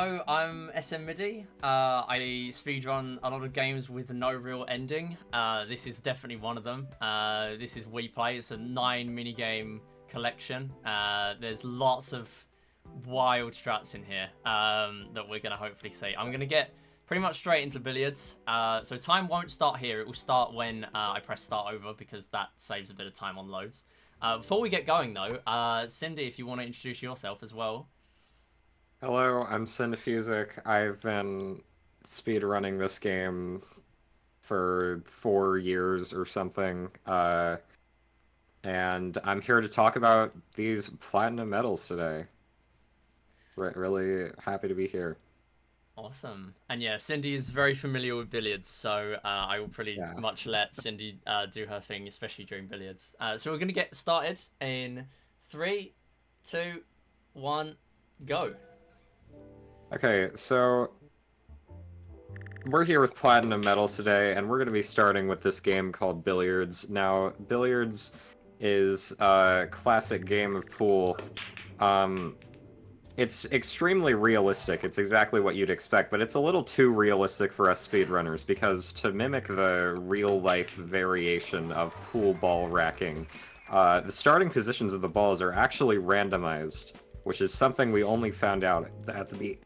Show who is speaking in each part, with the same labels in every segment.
Speaker 1: Oh, I'm SMMidi. I speedrun a lot of games with no real ending. This is definitely one of them. This is We Play. It's a 9 minigame collection. There's lots of wild strats in here that we're going to hopefully see. I'm going to get pretty much straight into billiards. So time won't start here. It will start when I press start over because that saves a bit of time on loads. Before we get going though, Cindy, if you want to introduce yourself as well.
Speaker 2: Hello, I'm Cinefusic. I've been speedrunning this game for 4 years or something, and I'm here to talk about these platinum medals today. Really happy to be here.
Speaker 1: Awesome. And yeah, Cindy is very familiar with billiards, so I will pretty
Speaker 2: Yeah.
Speaker 1: much let Cindy do her thing, especially during billiards. So we're going to get started in 3, 2, 1, go.
Speaker 2: Okay, so we're here with platinum medals today, and we're going to be starting with this game called Billiards. Now, Billiards is a classic game of pool. It's extremely realistic. It's exactly what you'd expect, but it's a little too realistic for us speedrunners because to mimic the real-life variation of pool ball racking, the starting positions of the balls are actually randomized, which is something we only found out at the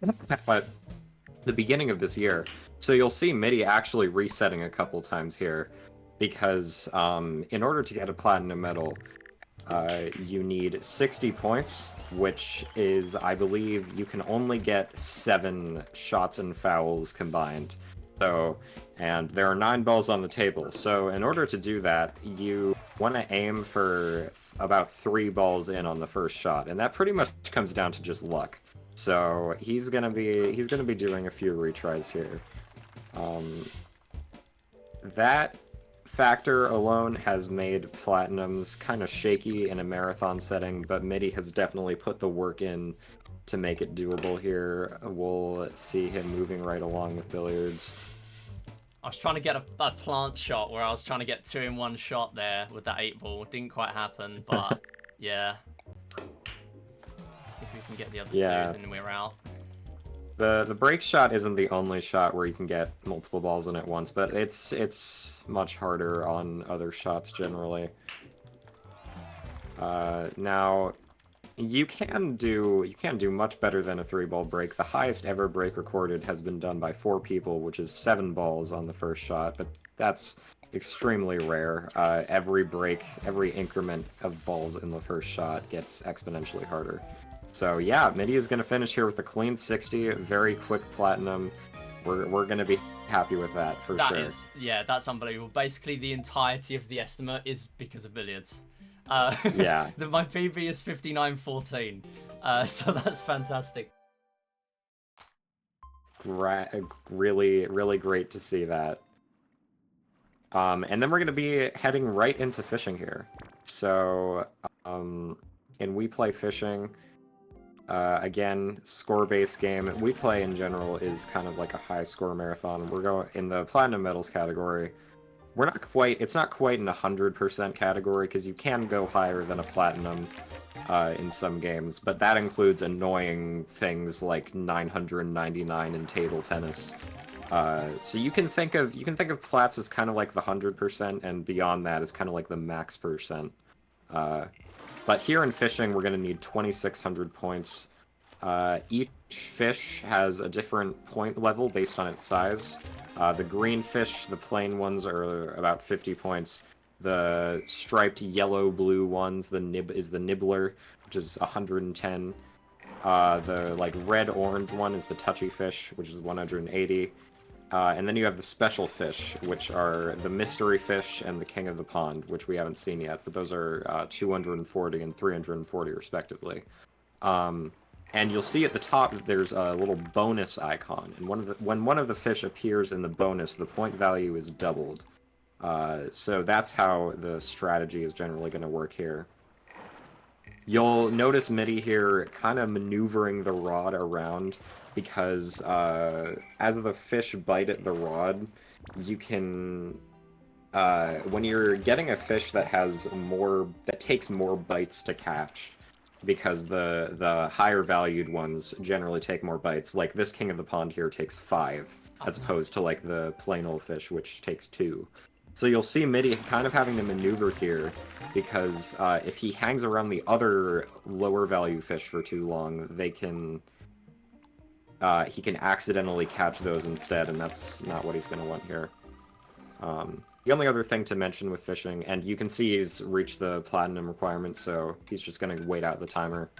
Speaker 2: beginning of this year. So you'll see MIDI actually resetting a couple times here because in order to get a platinum medal, you need 60 points, which is, I believe, you can only get 7 shots and fouls combined. So, and there are 9 balls on the table. So in order to do that, you want to aim for about 3 balls in on the first shot, and that pretty much comes down to just luck. So he's gonna be doing a few retries here. That factor alone has made platinums kind of shaky in a marathon setting, but MIDI has definitely put the work in to make it doable here. We'll see him moving right along with billiards.
Speaker 1: I was trying to get a plant shot where I was trying to get 2 in 1 shot there with that 8 ball. Didn't quite happen, but yeah. If we can get the other 2, then we're out.
Speaker 2: The break shot isn't the only shot where you can get multiple balls in at once, but it's much harder on other shots generally. Now, you can do much better than a 3-ball break. The highest ever break recorded has been done by 4 people, which is 7 balls on the first shot, but that's extremely rare. Every increment of balls in the first shot gets exponentially harder. So yeah, MIDI is going to finish here with a clean 60, very quick platinum. We're going to be happy with that for sure.
Speaker 1: Yeah, that's unbelievable. Basically, the entirety of the estimate is because of billiards.
Speaker 2: Yeah.
Speaker 1: My PB is 59.14, so that's fantastic.
Speaker 2: Really, really great to see that. And then we're going to be heading right into fishing here. So, in We Play Fishing, again, score-based game. We Play in general is kind of like a high-score marathon. We're going in the platinum medals category. It's not quite in 100% category because you can go higher than a platinum in some games, but that includes annoying things like 999 in table tennis. So you can think of plats as kind of like the 100%, and beyond that is kind of like the max percent. But here in fishing, we're going to need 2,600 points. Each fish has a different point level based on its size. The green fish, the plain ones, are about 50 points. The striped yellow-blue ones, the nibbler, which is 110. The red-orange one is the touchy fish, which is 180. And then you have the special fish, which are the mystery fish and the king of the pond, which we haven't seen yet, but those are 240 and 340 respectively. And you'll see at the top that there's a little bonus icon, and when one of the fish appears in the bonus, the point value is doubled. So that's how the strategy is generally going to work here. You'll notice MIDI here kind of maneuvering the rod around because as the fish bite at the rod, you can when you're getting a fish that takes more bites to catch, because the higher valued ones generally take more bites. Like this king of the pond here takes 5, as opposed to like the plain old fish, which takes 2. So you'll see Midi kind of having to maneuver here, because if he hangs around the other lower value fish for too long, they can he can accidentally catch those instead, and that's not what he's going to want here. The only other thing to mention with fishing, and you can see he's reached the platinum requirement, so he's just going to wait out the timer.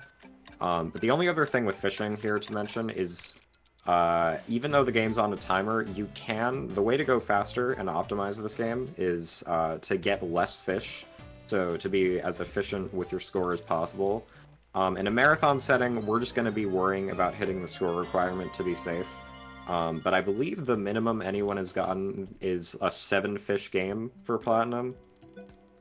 Speaker 2: But the only other thing with fishing here to mention is, even though the game's on a timer, the way to go faster and optimize this game is to get less fish, so to be as efficient with your score as possible. In a marathon setting, we're just going to be worrying about hitting the score requirement to be safe. But I believe the minimum anyone has gotten is a 7-fish game for platinum.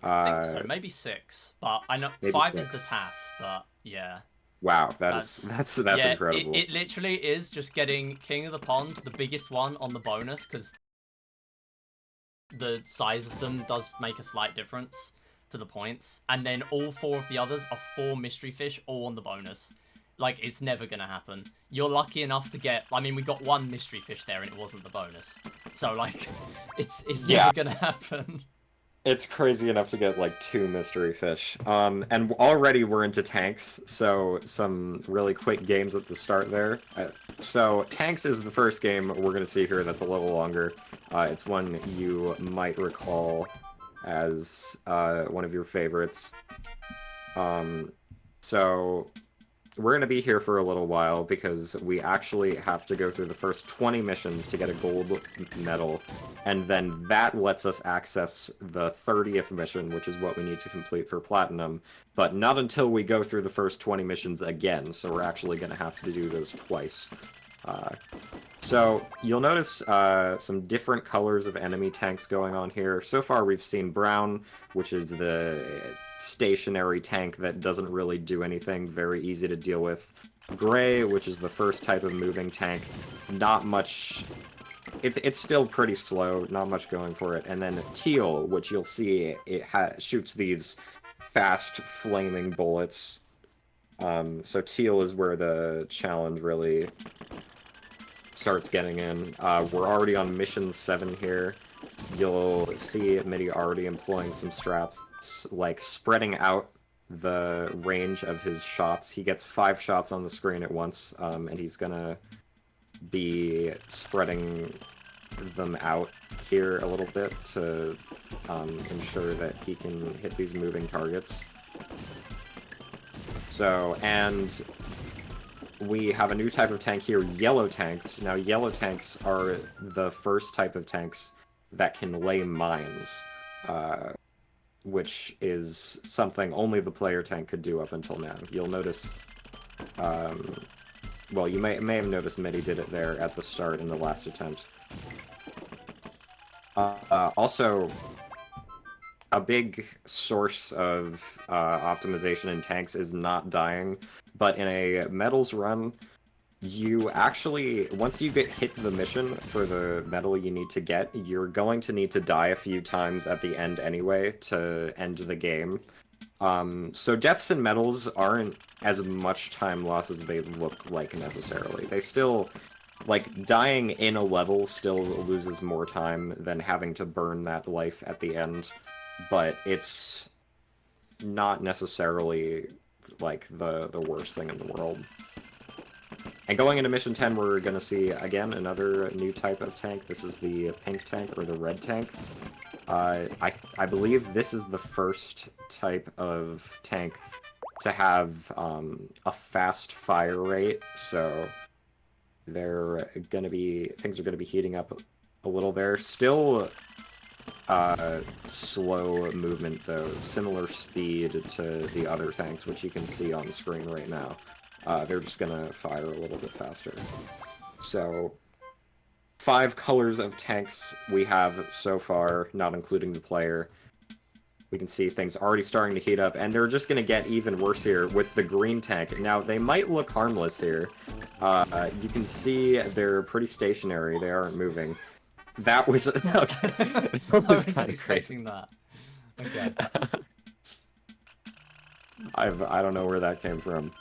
Speaker 1: I think so, maybe 6, but I know 5 is the task, but yeah.
Speaker 2: Wow, that's yeah, incredible.
Speaker 1: It literally is just getting King of the Pond, the biggest one, on the bonus, because the size of them does make a slight difference to the points, and then all 4 of the others are 4 mystery fish, all on the bonus. Like, it's never gonna happen. You're lucky enough to get... I mean, we got 1 mystery fish there, and it wasn't the bonus. So, like, it's never gonna happen.
Speaker 2: It's crazy enough to get, like, 2 mystery fish. And already we're into tanks, so some really quick games at the start there. So, tanks is the first game we're gonna see here that's a little longer. It's one you might recall as one of your favorites. So... we're going to be here for a little while because we actually have to go through the first 20 missions to get a gold medal, and then that lets us access the 30th mission, which is what we need to complete for platinum, but not until we go through the first 20 missions again, so we're actually going to have to do those twice. So you'll notice some different colors of enemy tanks going on here. So far we've seen brown, which is the stationary tank that doesn't really do anything, very easy to deal with. Gray, which is the first type of moving tank, not much... It's still pretty slow, not much going for it. And then teal, which you'll see, it shoots these fast, flaming bullets. So teal is where the challenge really starts getting in. We're already on mission 7 here. You'll see Midi already employing some strats, like spreading out the range of his shots. He gets 5 shots on the screen at once, and he's gonna be spreading them out here a little bit to ensure that he can hit these moving targets. So, and we have a new type of tank here, yellow tanks. Now, yellow tanks are the first type of tanks that can lay mines, which is something only the player tank could do up until now. You'll notice, well, you may have noticed Midi did it there at the start in the last attempt. Also, a big source of optimization in tanks is not dying, but in a medals run, you actually, once you get hit the mission for the medal you need to get, you're going to need to die a few times at the end anyway to end the game. So deaths and medals aren't as much time loss as they look like necessarily. They still, like, dying in a level still loses more time than having to burn that life at the end, but it's not necessarily, like, the worst thing in the world. And going into Mission 10, we're going to see, again, another new type of tank. This is the pink tank, or the red tank. I believe this is the first type of tank to have a fast fire rate, so they're going to be, things are going to be heating up a little there. Still slow movement, though, similar speed to the other tanks, which you can see on the screen right now. They're just gonna fire a little bit faster. So, 5 colors of tanks we have so far, not including the player. We can see things already starting to heat up, and they're just gonna get even worse here with the green tank. Now, they might look harmless here. You can see they're pretty stationary, they aren't moving. That was... okay. That
Speaker 1: was kind of expecting that. Okay.
Speaker 2: I don't know where that came from.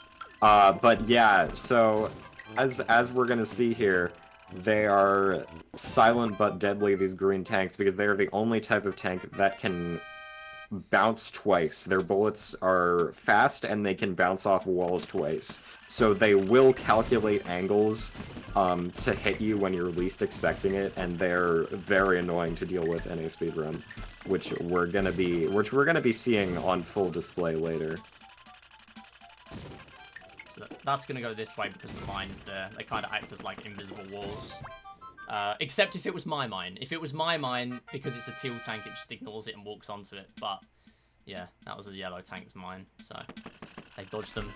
Speaker 2: But yeah, so as we're gonna see here, they are silent but deadly, these green tanks, because they are the only type of tank that can bounce twice. Their bullets are fast and they can bounce off walls twice. So they will calculate angles to hit you when you're least expecting it, and they're very annoying to deal with in a speedrun, which we're gonna be seeing on full display later.
Speaker 1: So that's gonna go this way because the mine is there. They kind of act as like invisible walls. Except if it was my mine. If it was my mine, because it's a teal tank, it just ignores it and walks onto it. But yeah, that was a yellow tank's mine, so they dodged them.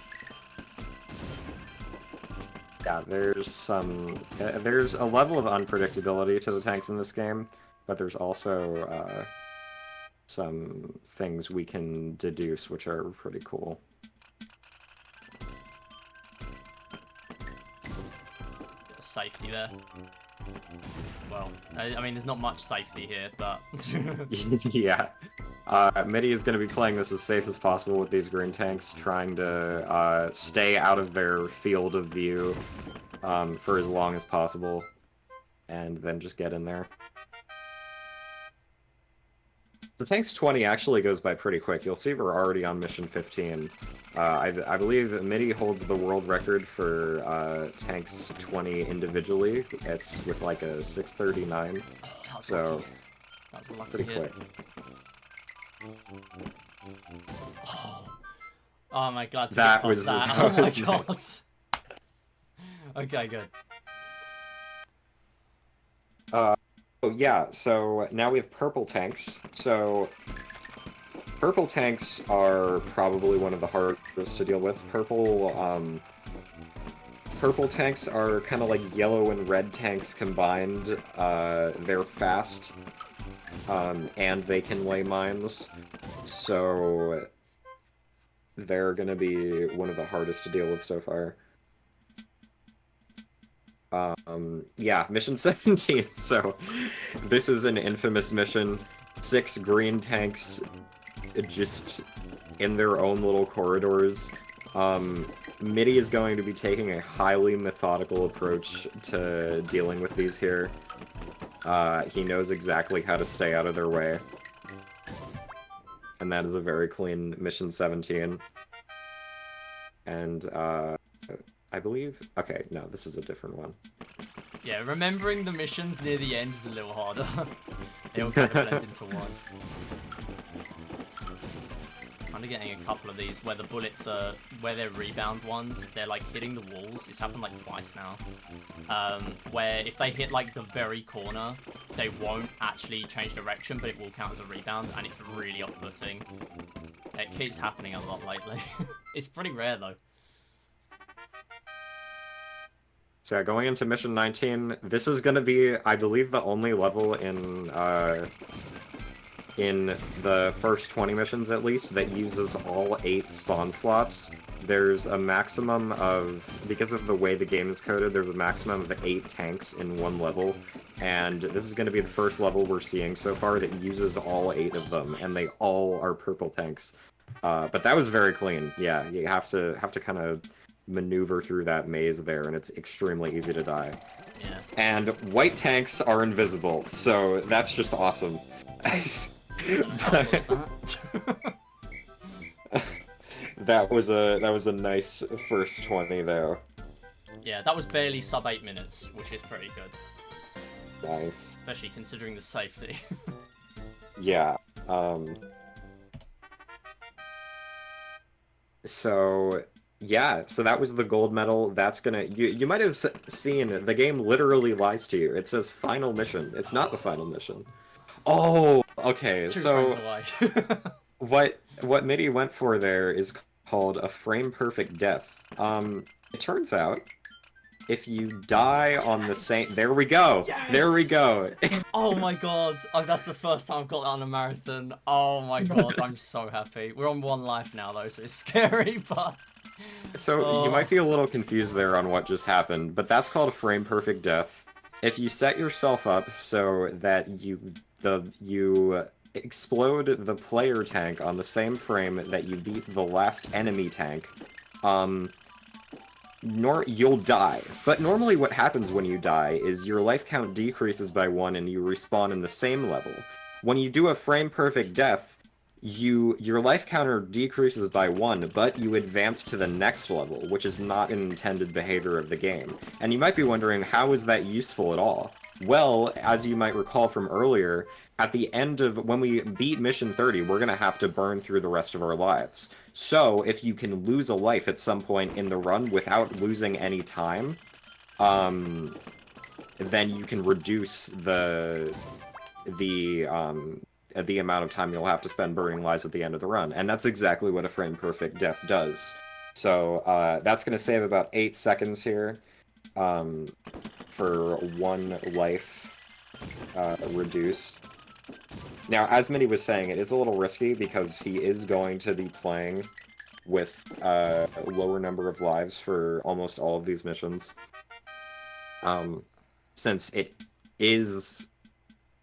Speaker 2: Yeah, there's a level of unpredictability to the tanks in this game, but there's also some things we can deduce which are pretty cool.
Speaker 1: Bit of safety there. Well, I mean, there's not much safety here, but...
Speaker 2: Yeah. Midi is going to be playing this as safe as possible with these green tanks, trying to stay out of their field of view for as long as possible, and then just get in there. So Tanks 20 actually goes by pretty quick. You'll see we're already on mission 15. I believe Midi holds the world record for Tanks 20 individually. It's with like a 639.
Speaker 1: Oh,
Speaker 2: so
Speaker 1: that was a lucky
Speaker 2: pretty
Speaker 1: hit.
Speaker 2: quick.
Speaker 1: Oh my god,
Speaker 2: that was
Speaker 1: that.
Speaker 2: That
Speaker 1: oh my
Speaker 2: was
Speaker 1: god.
Speaker 2: Nice.
Speaker 1: Okay, good.
Speaker 2: Oh yeah, so now we have purple tanks. So purple tanks are probably one of the hardest to deal with. Purple tanks are kind of like yellow and red tanks combined. They're fast, and they can lay mines. So they're gonna be one of the hardest to deal with so far. Yeah, mission 17. So this is an infamous mission. 6 green tanks just in their own little corridors. Midi is going to be taking a highly methodical approach to dealing with these here. He knows exactly how to stay out of their way. And that is a very clean mission 17. And, I believe... Okay, no, this is a different one.
Speaker 1: Yeah, remembering the missions near the end is a little harder. They all kind of blend into one. Kind of getting a couple of these where the bullets are... Where they're rebound ones, they're like hitting the walls. It's happened like twice now. Where if they hit like the very corner, they won't actually change direction, but it will count as a rebound, and it's really off-putting. It keeps happening a lot lately. It's pretty rare though.
Speaker 2: So going into mission 19, this is going to be, I believe, the only level in the first 20 missions at least that uses all 8 spawn slots. There's a maximum of, because of the way the game is coded, there's a maximum of 8 tanks in one level, and this is going to be the first level we're seeing so far that uses all 8 of them, and they all are purple tanks. But that was very clean. Yeah, you have to kind of maneuver through that maze there, and it's extremely easy to die.
Speaker 1: Yeah.
Speaker 2: And white tanks are invisible, so that's just awesome. That was a nice first 20 though.
Speaker 1: Yeah, that was barely sub 8 minutes, which is pretty good.
Speaker 2: Nice.
Speaker 1: Especially considering the safety.
Speaker 2: Yeah. So yeah, so that was the gold medal. That's gonna... You might have seen, the game literally lies to you. It says final mission. It's not the final mission. Oh, okay, so... what Midi went for there is called a frame-perfect death. It turns out, if you die on the same... There we go!
Speaker 1: Yes!
Speaker 2: There we go!
Speaker 1: Oh my god, that's the first time I've got that on a marathon. Oh my god, I'm so happy. We're on 1 life now though, so it's scary, but...
Speaker 2: So you might be a little confused there on what just happened, but that's called a frame-perfect death. If you set yourself up so that you explode the player tank on the same frame that you beat the last enemy tank, you'll die. But normally what happens when you die is your life count decreases by 1 and you respawn in the same level. When you do a frame-perfect death, your life counter decreases by 1, but you advance to the next level, which is not an intended behavior of the game. And you might be wondering, how is that useful at all? Well, as you might recall from earlier, at the end of when we beat Mission 30, we're going to have to burn through the rest of our lives. So, if you can lose a life at some point in the run without losing any time, then you can reduce the amount of time you'll have to spend burning lives at the end of the run. And that's exactly what a frame-perfect death does. So, that's going to save about 8 seconds here. For 1 life reduced. Now, as Minnie was saying, it is a little risky because he is going to be playing with a lower number of lives for almost all of these missions. Since it is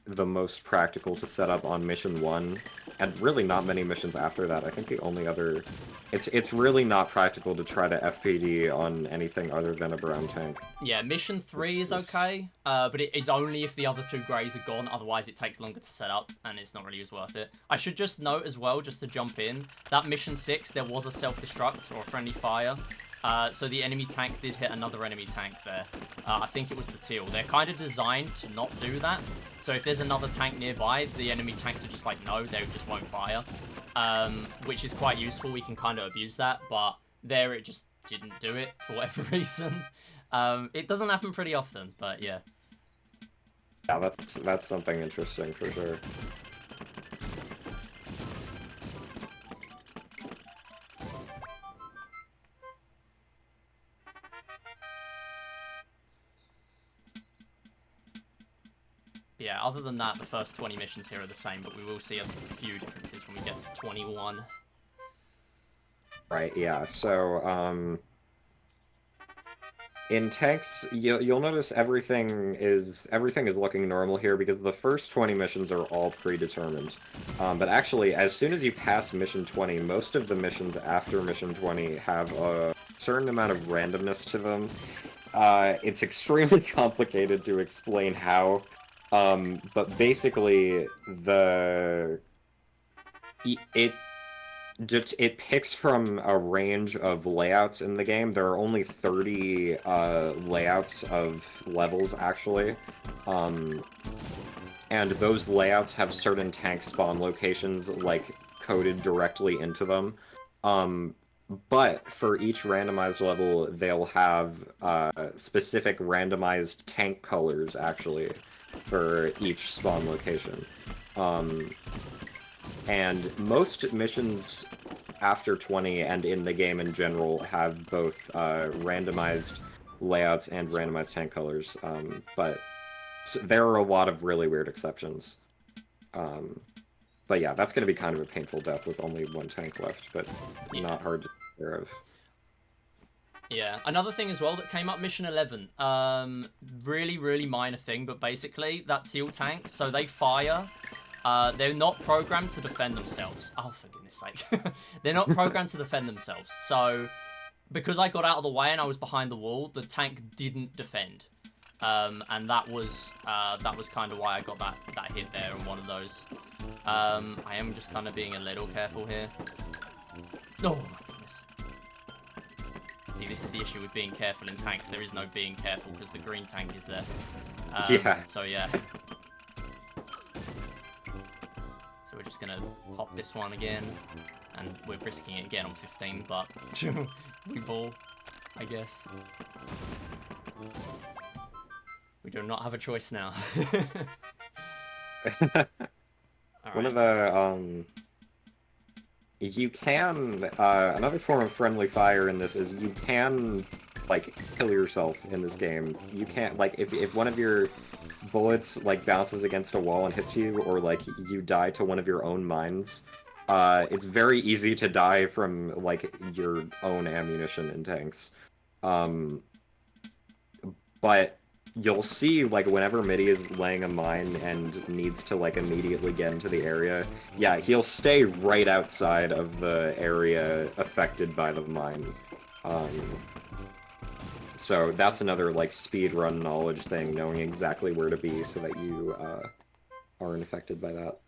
Speaker 2: the most practical to set up on Mission 1, and really not many missions after that. I think the only other... It's really not practical to try to FPD on anything other than a brown tank.
Speaker 1: Yeah, Mission 3 is okay, but it is only if the other 2 greys are gone, otherwise it takes longer to set up, and it's not really as worth it. I should just note as well, just to jump in, that Mission 6, there was a self-destruct, or a friendly fire, so the enemy tank did hit another enemy tank there. I think it was the teal. They're kind of designed to not do that, so if there's another tank nearby, the enemy tanks are just like, no, they just won't fire. Which is quite useful. We can kind of abuse that, but there it just didn't do it for whatever reason. It doesn't happen pretty often, but yeah.
Speaker 2: Yeah, that's something interesting for sure.
Speaker 1: Yeah, other than that, the first 20 missions here are the same, but we will see a few differences when we get to 21.
Speaker 2: Right, yeah, so, in tanks, you'll notice everything is looking normal here because the first 20 missions are all predetermined. But actually, as soon as you pass Mission 20, most of the missions after Mission 20 have a certain amount of randomness to them. It's extremely complicated to explain how. But basically, it picks from a range of layouts in the game. There are only 30 layouts of levels, actually. And those layouts have certain tank spawn locations, like, coded directly into them. But for each randomized level, they'll have specific randomized tank colors, actually, for each spawn location. And most missions after 20 and in the game in general have both randomized layouts and randomized tank colors, but there are a lot of really weird exceptions. But yeah, that's going to be kind of a painful death with only 1 tank left, but not hard to take care of.
Speaker 1: Yeah, another thing as well that came up, Mission 11. Really, really minor thing, but basically, that teal tank, so they fire. They're not programmed to defend themselves. Oh, for goodness sake. They're not programmed to defend themselves. So, because I got out of the way and I was behind the wall, the tank didn't defend. And that was kind of why I got that hit there on one of those. I am just kind of being a little careful here. Oh, my goodness. See, this is the issue with being careful in tanks. There is no being careful because the green tank is there.
Speaker 2: Yeah.
Speaker 1: So, yeah. So we're just going to pop this one again. And we're risking it again on 15, but we ball, I guess. We do not have a choice now.
Speaker 2: One of the, you can, another form of friendly fire in this is you can, like, kill yourself in this game. You can't, like, if one of your bullets, like, bounces against a wall and hits you, or, like, you die to one of your own mines, it's very easy to die from, like, your own ammunition in tanks. But you'll see, like, whenever Midi is laying a mine and needs to, like, immediately get into the area, yeah, he'll stay right outside of the area affected by the mine. So that's another, like, speedrun knowledge thing, knowing exactly where to be so that you aren't affected by that.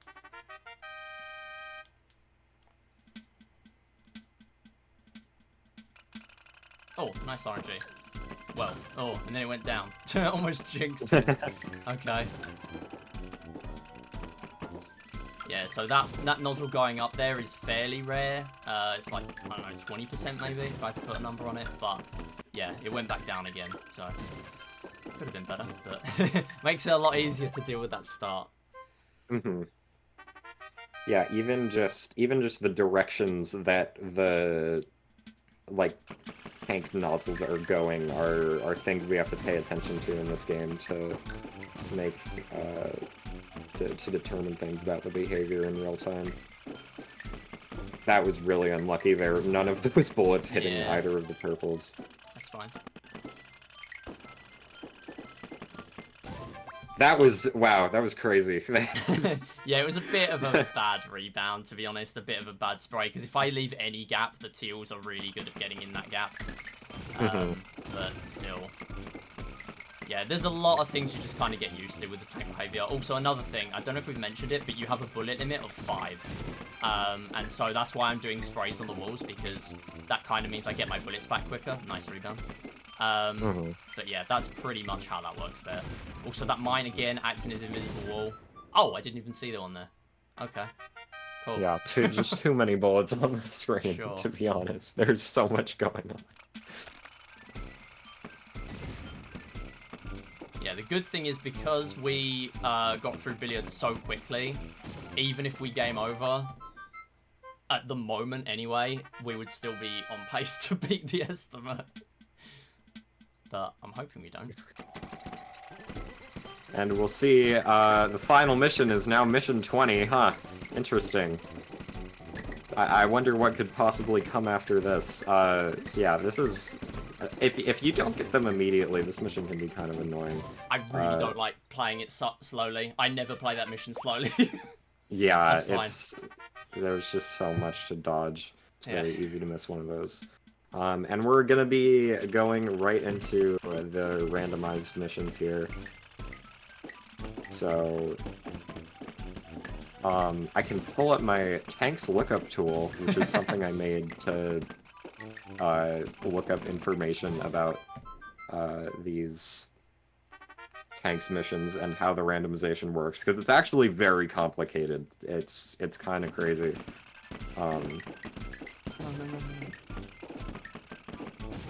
Speaker 1: Oh, nice RNG. Well, oh, and then it went down. Almost jinxed it. Okay. Yeah, so that nozzle going up there is fairly rare. It's like, I don't know, 20% maybe, if I had to put a number on it. But, yeah, it went back down again, so could have been better. But makes it a lot easier to deal with that start.
Speaker 2: Mm-hmm. Yeah, even just the directions that the, like, tank nozzles are going are things we have to pay attention to in this game to make to determine things about the behavior in real time. That was really unlucky there. None of those bullets hitting either of the purples.
Speaker 1: That's fine.
Speaker 2: That was, wow, that was crazy.
Speaker 1: Yeah, it was a bit of a bad rebound, to be honest. A bit of a bad spray, because if I leave any gap, the teals are really good at getting in that gap. But still. Yeah, there's a lot of things you just kind of get used to with the tank behavior. Also, another thing, I don't know if we've mentioned it, but you have a bullet limit of 5. And so that's why I'm doing sprays on the walls, because that kind of means I get my bullets back quicker. Nice rebound. But yeah, that's pretty much how that works there. Also, that mine again acting as invisible wall. Oh, I didn't even see that one there. Okay. Cool.
Speaker 2: Yeah, just too many bullets on the screen,
Speaker 1: Sure.
Speaker 2: to be honest. There's so much going on.
Speaker 1: Yeah, the good thing is because we got through billiards so quickly, even if we game over, at the moment anyway, we would still be on pace to beat the estimate. But I'm hoping we don't.
Speaker 2: And we'll see, the final mission is now mission 20, huh? Interesting. I wonder what could possibly come after this. Yeah, this is... If you don't get them immediately, this mission can be kind of annoying.
Speaker 1: I really don't like playing it slowly. I never play that mission slowly.
Speaker 2: Yeah,
Speaker 1: That's fine.
Speaker 2: There's just so much to dodge. It's very easy to miss one of those. And we're gonna be going right into the randomized missions here. So, I can pull up my tanks lookup tool, which is something I made to look up information about these tanks missions and how the randomization works, because it's actually very complicated. It's kind of crazy.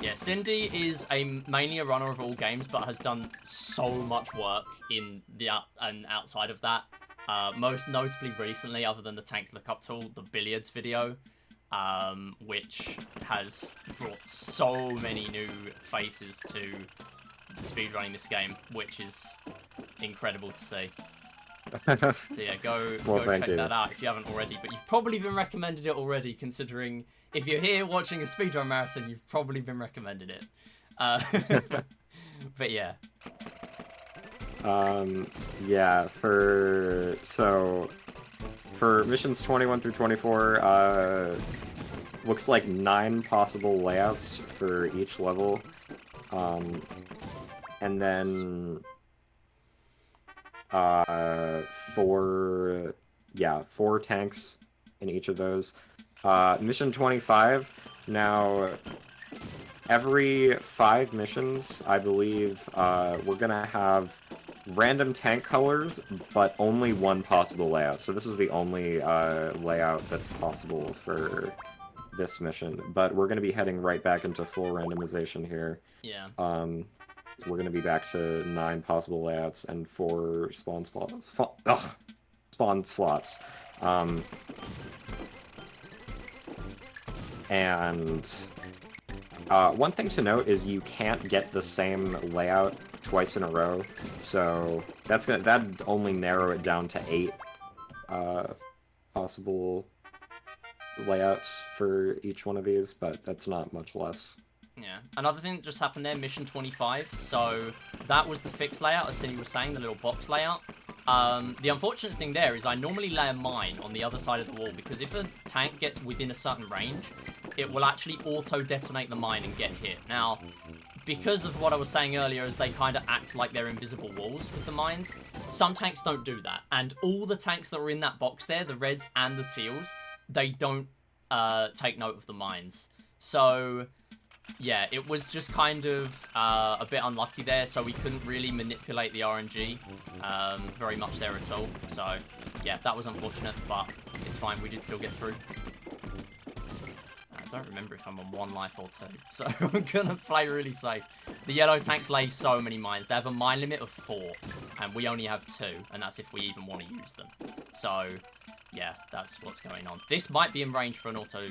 Speaker 1: Yeah, Cindy is mainly a runner of all games, but has done so much work in the and outside of that. Most notably recently, other than the tanks lookup tool, the billiards video, which has brought so many new faces to speedrunning this game, which is incredible to see. So yeah, go check that out if you haven't already. But you've probably been recommended it already, considering if you're here watching a speedrun marathon, you've probably been recommended it. But yeah.
Speaker 2: Yeah, for missions 21 through 24, looks like 9 possible layouts for each level. And then 4 tanks in each of those. Mission 25, now every 5 missions, I believe, we're gonna have random tank colors, but only 1 possible layout. So this is the only layout that's possible for this mission. But we're gonna be heading right back into full randomization here.
Speaker 1: Yeah.
Speaker 2: We're gonna be back to 9 possible layouts and 4 spawn slots. And one thing to note is you can't get the same layout twice in a row, so that'd only narrow it down to 8 possible layouts for each one of these, but that's not much less.
Speaker 1: Yeah. Another thing that just happened there, mission 25. So that was the fixed layout, as Cindy was saying, the little box layout. The unfortunate thing there is I normally lay a mine on the other side of the wall, because if a tank gets within a certain range, it will actually auto-detonate the mine and get hit. Now, because of what I was saying earlier, as they kind of act like they're invisible walls with the mines, some tanks don't do that. And all the tanks that were in that box there, the reds and the teals, they don't take note of the mines. So yeah, it was just kind of a bit unlucky there, so we couldn't really manipulate the RNG very much there at all. So yeah, that was unfortunate, but it's fine, we did still get through. I don't remember if I'm on 1 life or 2, so I'm gonna play really safe. The yellow tanks lay so many mines. They have a mine limit of 4, and we only have 2, and that's if we even want to use them. So yeah, that's what's going on. This might be in range for an auto...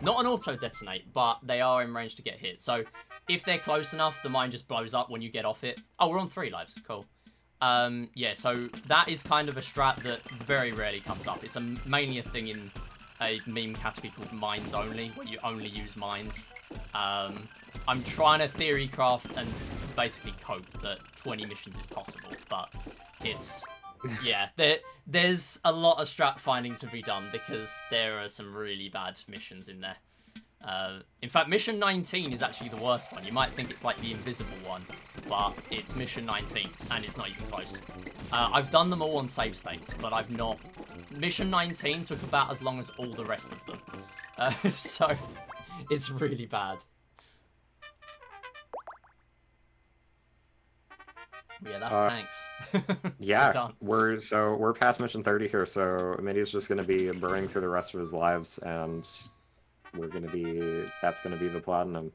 Speaker 1: Not an auto-detonate, but they are in range to get hit. So if they're close enough, the mine just blows up when you get off it. Oh, we're on 3 lives. Cool. Yeah, so that is kind of a strat that very rarely comes up. It's mainly a thing in a meme category called mines only, where you only use mines. I'm trying to theory craft and basically cope that 20 missions is possible, but it's... Yeah, there's a lot of strat finding to be done, because there are some really bad missions in there. In fact, mission 19 is actually the worst one. You might think it's like the invisible one, but it's mission 19, and it's not even close. I've done them all on save states, but I've not... Mission 19 took about as long as all the rest of them. So, it's really bad. Yeah, that's tanks.
Speaker 2: Yeah, we're past mission 30 here, so Midi's just gonna be burning through the rest of his lives, and that's gonna be the platinum.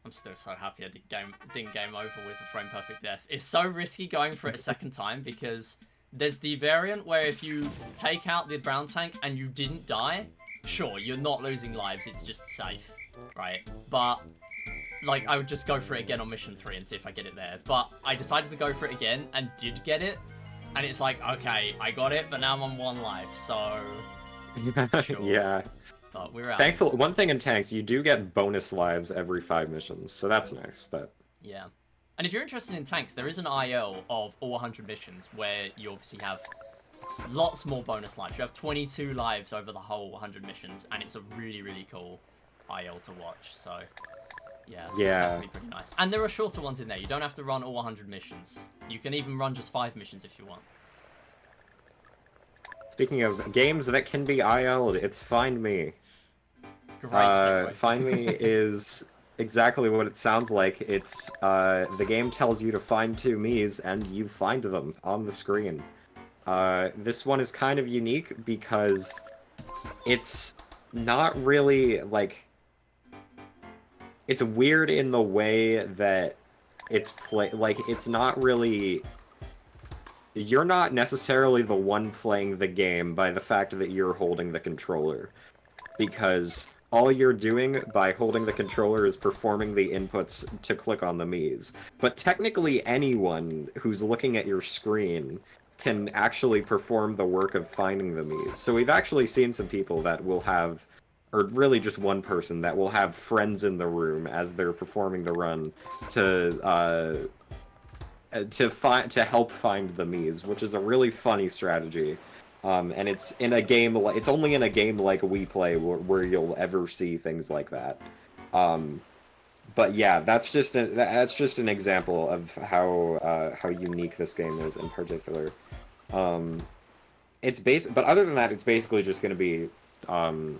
Speaker 1: I'm still so happy I didn't game over with a frame perfect death. It's so risky going for it a second time, because there's the variant where if you take out the brown tank and you didn't die, sure, you're not losing lives, it's just safe, right? But like, I would just go for it again on mission 3 and see if I get it there. But I decided to go for it again and did get it, and it's like, okay, I got it, but now I'm on 1 life, so sure.
Speaker 2: Yeah.
Speaker 1: But we're out.
Speaker 2: Thankfully, one thing in tanks, you do get bonus lives every 5 missions, so that's nice, but...
Speaker 1: Yeah. And if you're interested in tanks, there is an IL of all 100 missions where you obviously have lots more bonus lives. You have 22 lives over the whole 100 missions, and it's a really, really cool IL to watch, so... Yeah, that'd be pretty nice. And there are shorter ones in there. You don't have to run all 100 missions. You can even run just 5 missions if you want.
Speaker 2: Speaking of games that can be IL'd, it's Find Me.
Speaker 1: Great.
Speaker 2: Find Me is exactly what it sounds like. It's the game tells you to find 2 Miis, and you find them on the screen. This one is kind of unique because it's not really like... It's weird in the way that it's it's not really... You're not necessarily the one playing the game by the fact that you're holding the controller, because all you're doing by holding the controller is performing the inputs to click on the Miis. But technically anyone who's looking at your screen can actually perform the work of finding the Miis. So we've actually seen some people that will have, or really just one person, that will have friends in the room as they're performing the run to help find the Miis, which is a really funny strategy. And it's in a game. It's only in a game like We Play where you'll ever see things like that. But yeah, that's just an example of how unique this game is in particular. But other than that, it's basically just going to be a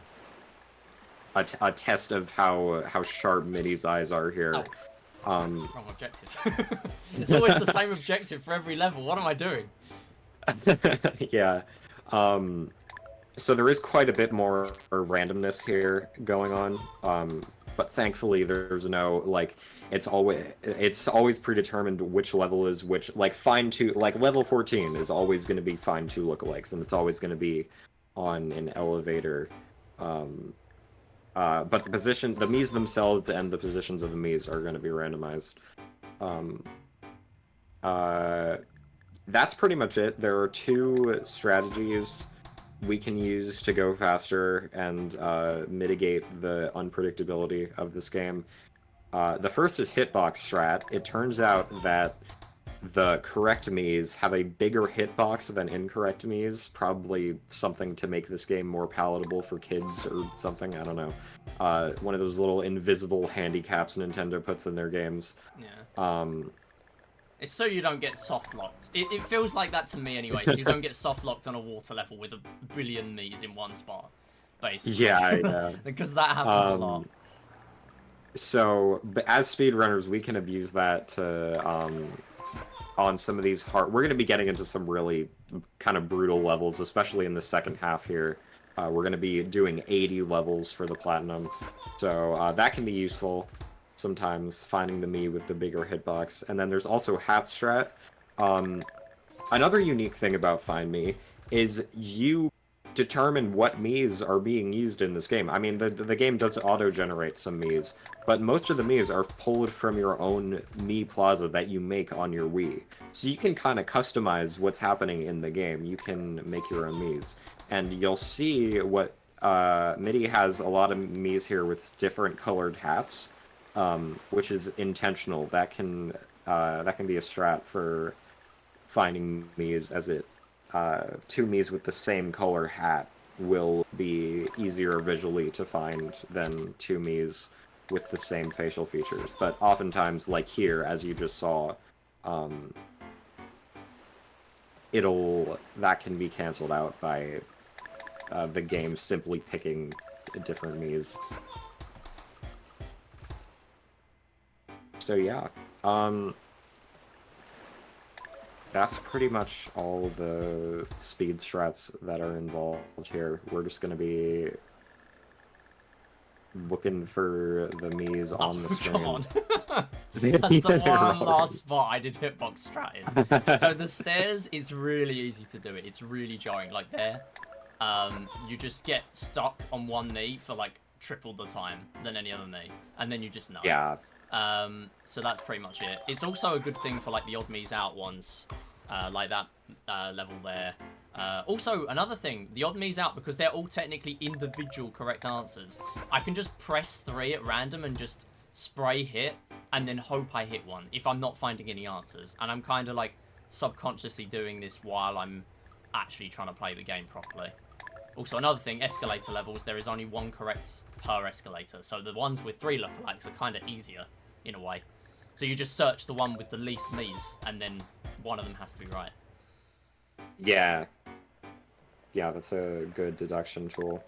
Speaker 2: test of how sharp Midi's eyes are here.
Speaker 1: Oh. Wrong objective. It's always the same objective for every level. What am I doing?
Speaker 2: Yeah. So there is quite a bit more randomness here going on. But thankfully there's no, like, it's always predetermined which level is which. Like, find 2, like, level 14 is always going to be find 2 lookalikes, and it's always going to be on an elevator. But the Miis themselves and the positions of the Miis are going to be randomized. That's pretty much it. There are 2 strategies we can use to go faster and mitigate the unpredictability of this game. The first is hitbox strat. It turns out that the correct Miis have a bigger hitbox than incorrect Miis, probably something to make this game more palatable for kids or something, I don't know. One of those little invisible handicaps Nintendo puts in their games.
Speaker 1: Yeah. It's so you don't get soft locked. It feels like that to me anyway, so you don't get soft locked on a water level with a billion Miis in one spot, basically.
Speaker 2: Yeah.
Speaker 1: Because that happens a lot.
Speaker 2: So, but as speedrunners, we can abuse that to, on some of these hard... We're going to be getting into some really kind of brutal levels, especially in the second half here. We're going to be doing 80 levels for the Platinum. So that can be useful sometimes, finding the Mii with the bigger hitbox. And then there's also Hat Strat. Another unique thing about Find Me is you determine what Miis are being used in this game. I mean, the game does auto-generate some Miis, but most of the Miis are pulled from your own Mii Plaza that you make on your Wii. So you can kind of customize what's happening in the game. You can make your own Miis. And you'll see what Midi has a lot of Miis here with different colored hats, which is intentional. That can be a strat for finding Miis, as it 2 Miis with the same color hat will be easier visually to find than 2 Miis with the same facial features. But oftentimes, like here, as you just saw, that can be canceled out by the game simply picking different Miis. So yeah, that's pretty much all the speed strats that are involved here. We're just going to be looking for the Miis on the screen.
Speaker 1: Come on. That's the one last spot I did hitbox strat in. So the stairs, it's really easy to do it. It's really jarring. Like there, you just get stuck on one knee for like triple the time than any other knee. And then you just know.
Speaker 2: Yeah.
Speaker 1: So that's pretty much it. It's also a good thing for like the odd Miis out ones, like that level there. Also, another thing, the odd Miis out, because they're all technically individual correct answers, I can just press 3 at random and just spray hit, and then hope I hit one if I'm not finding any answers. And I'm kind of like subconsciously doing this while I'm actually trying to play the game properly. Also, another thing, escalator levels, there is only 1 correct per escalator, so the ones with 3 lookalikes are kind of easier, in a way. So you just search the one with the least Miis, and then one of them has to be right.
Speaker 2: Yeah. Yeah, that's a good deduction tool.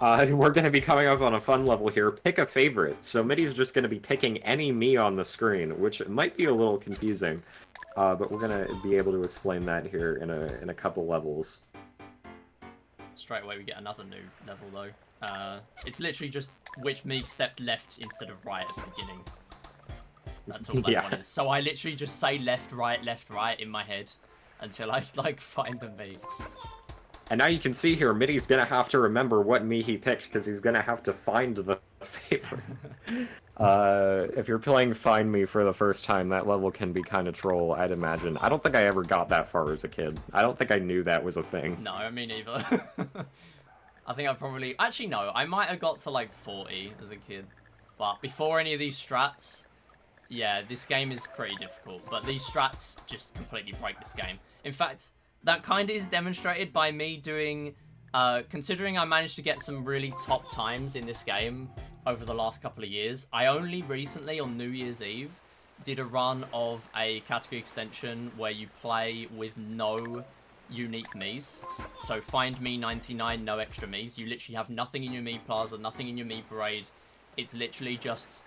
Speaker 2: We're going to be coming up on a fun level here. Pick a favorite. So Midi's just going to be picking any Mii on the screen, which might be a little confusing, but we're going to be able to explain that here in a couple levels.
Speaker 1: Straight away we get another new level though. It's literally just which Mii stepped left instead of right at the beginning. That's all that one is. So I literally just say left, right in my head until I like find the Mii.
Speaker 2: And now you can see here, Midi's gonna have to remember what Mii he picked because he's gonna have to find the favorite. If you're playing Find Me for the first time, that level can be kind of troll, I'd imagine. I don't think I ever got that far as a kid. I don't think I knew that was a thing.
Speaker 1: No, me neither. I think I probably... Actually, no. I might have got to, like, 40 as a kid. But before any of these strats, yeah, this game is pretty difficult. But these strats just completely break this game. In fact, that kind of is demonstrated by me doing... considering I managed to get some really top times in this game over the last couple of years, I only recently, on New Year's Eve, did a run of a category extension where you play with no unique Miis. So Find Me 99, no extra Miis. You literally have nothing in your Mii Plaza, nothing in your Mii Parade. It's literally just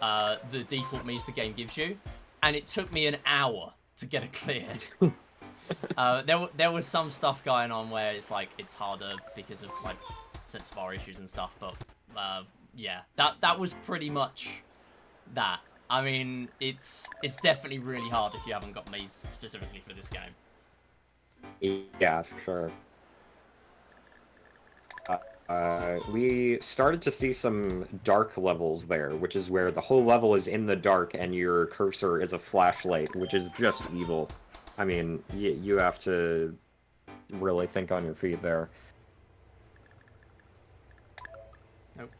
Speaker 1: the default Miis the game gives you. And it took me an hour to get it cleared. There was some stuff going on where it's like it's harder because of like sense bar issues and stuff, but yeah, that was pretty much that. I mean, it's definitely really hard if you haven't got Miis specifically for this game.
Speaker 2: Yeah, for sure. we started to see some dark levels there, which is where the whole level is in the dark and your cursor is a flashlight, which is just evil. I mean, you have to really think on your feet there.
Speaker 1: Nope.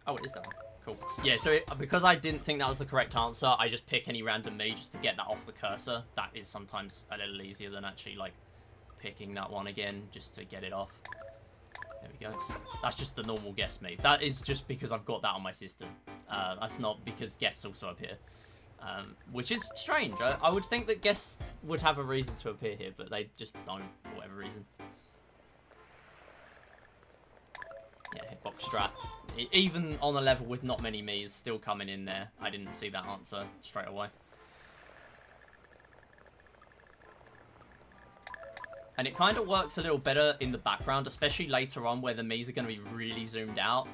Speaker 1: Oh, it is that one. Cool. Yeah, so because I didn't think that was the correct answer, I just pick any random me just to get that off the cursor. That is sometimes a little easier than actually, like, picking that one again just to get it off. There we go. That's just the normal guess me. That is just because I've got that on my system. That's not because guests also appear. Which is strange. I would think that guests would have a reason to appear here, but they just don't for whatever reason. Yeah, hitbox strat. Even on a level with not many me's still coming in there. I didn't see that answer straight away. And it kind of works a little better in the background, especially later on where the me's are going to be really zoomed out.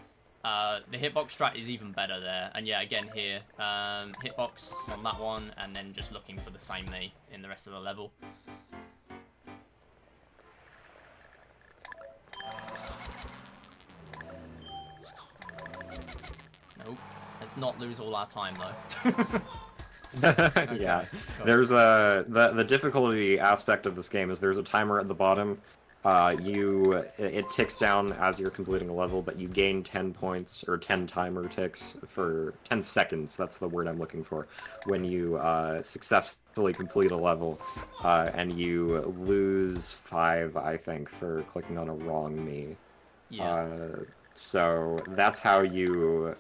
Speaker 1: The hitbox strat is even better there. And yeah, again here, hitbox on that one, and then just looking for the same me in the rest of the level. Nope. Let's not lose all our time though. Okay,
Speaker 2: Yeah,
Speaker 1: cool.
Speaker 2: there's the difficulty aspect of this game is there's a timer at the bottom. It ticks down as you're completing a level, but you gain 10 points or 10 timer ticks for 10 seconds. That's the word I'm looking for. When you successfully complete a level, and you lose 5, I think, for clicking on a wrong me.
Speaker 1: Yeah.
Speaker 2: So that's how you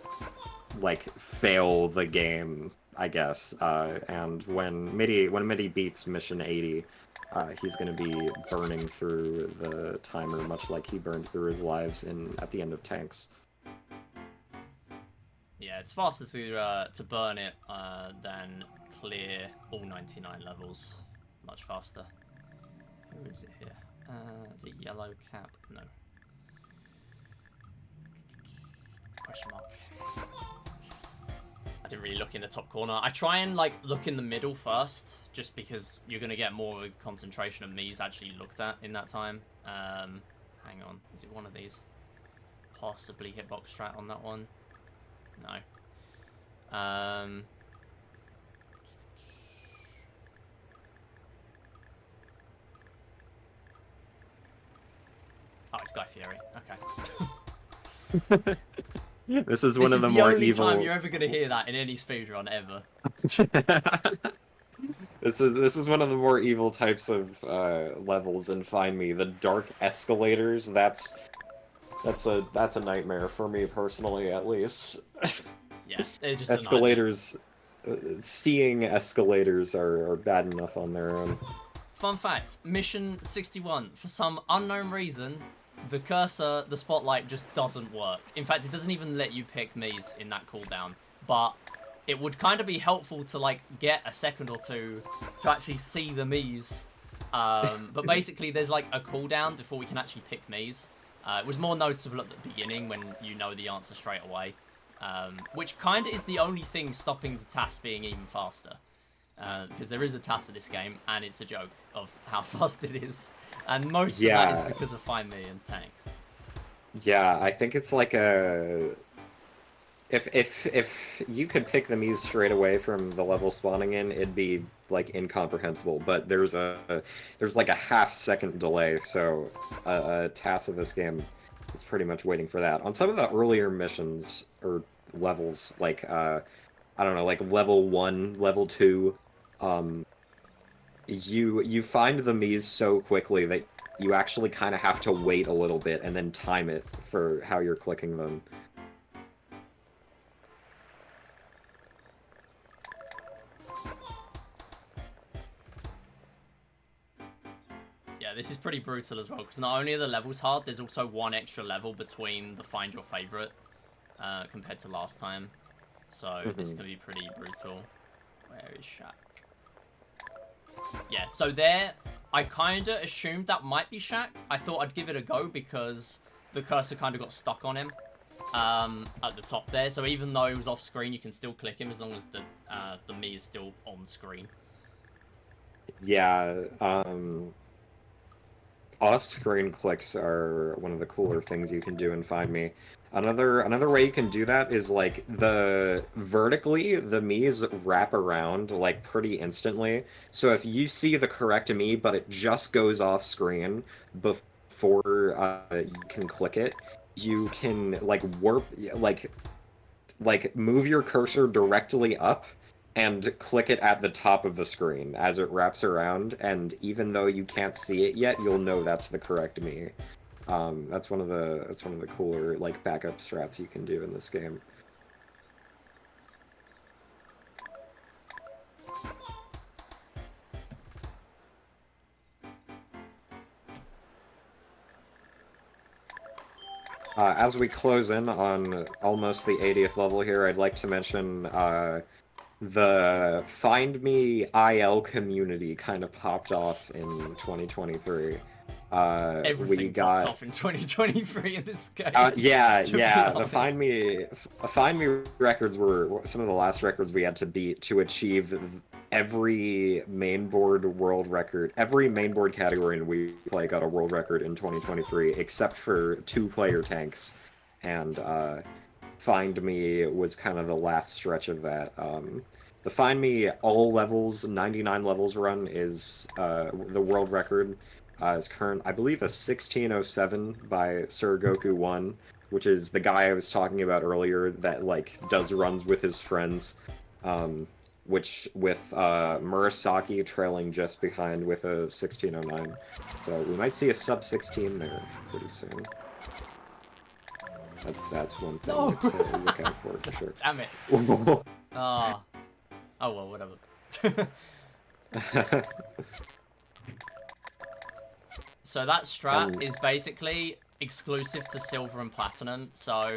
Speaker 2: like fail the game, I guess. And when Midi beats mission 80, he's going to be burning through the timer, much like he burned through his lives at the end of Tanks.
Speaker 1: Yeah, it's faster to burn it than clear all 99 levels. Much faster. Who is it here? Is it yellow cap? No. Question mark. I didn't really look in the top corner. I try and like look in the middle first, just because you're gonna get more of a concentration of me's actually looked at in that time. Hang on, is it one of these? Possibly hitbox strat on that one. No. Oh, it's Guy Fieri. Okay.
Speaker 2: This is one of the more evil.
Speaker 1: This is the only time you're ever gonna hear that in any speedrun ever.
Speaker 2: This is one of the more evil types of levels in Find Me. The dark escalators. That's a nightmare for me personally, at least.
Speaker 1: Yeah, they're just
Speaker 2: escalators. Seeing escalators are bad enough on their own.
Speaker 1: Fun fact: Mission 61. For some unknown reason, the cursor, the spotlight, just doesn't work. In fact, it doesn't even let you pick me's in that cooldown. But it would kind of be helpful to like get a second or two to actually see the me's. But basically, there's like a cooldown before we can actually pick me's. It was more noticeable at the beginning when you know the answer straight away. Which kind of is the only thing stopping the task being even faster. Because there is a task to this game, and it's a joke of how fast it is. And most of that is because of Find Me and Tanks.
Speaker 2: Yeah, I think it's like a... If you could pick the Mii's straight away from the level spawning in, it'd be like incomprehensible. But there's like a half-second delay, so a task of this game is pretty much waiting for that. On some of the earlier missions or levels, like I don't know, like level 1, level 2, you find the Mii's so quickly that you actually kind of have to wait a little bit and then time it for how you're clicking them.
Speaker 1: Yeah, this is pretty brutal as well, because not only are the levels hard, there's also one extra level between the Find Your Favorite compared to last time. So this can be pretty brutal. Where is Shaq? Yeah, so there, I kind of assumed that might be Shaq. I thought I'd give it a go because the cursor kind of got stuck on him at the top there. So even though he was off screen, you can still click him as long as the Mii is still on screen.
Speaker 2: Yeah, Off-screen clicks are one of the cooler things you can do in Find Me. Another way you can do that is like vertically the Mii's wrap around like pretty instantly. So if you see the correct Mii but it just goes off screen before you can click it, you can like warp like move your cursor directly up and click it at the top of the screen as it wraps around, and even though you can't see it yet, you'll know that's the correct Mii. That's one of the cooler like backup strats you can do in this game. As we close in on almost the 80th level here, I'd like to mention the Find Me IL community kind of popped off in 2023.
Speaker 1: Everything popped off in 2023 in this game.
Speaker 2: Yeah. The Find Me records were some of the last records we had to beat to achieve every mainboard world record. Every mainboard category in We Play got a world record in 2023, except for 2-player tanks. And Find Me was kind of the last stretch of that. The Find Me all levels, 99 levels run is the world record. Is current, I believe, a 1607 by Sir Goku 1, which is the guy I was talking about earlier that like does runs with his friends, which with Murasaki trailing just behind with a 1609. So we might see a sub 16 there pretty soon. That's one thing to look out for sure.
Speaker 1: Damn it. Oh well, whatever. So that strat is basically exclusive to Silver and Platinum, so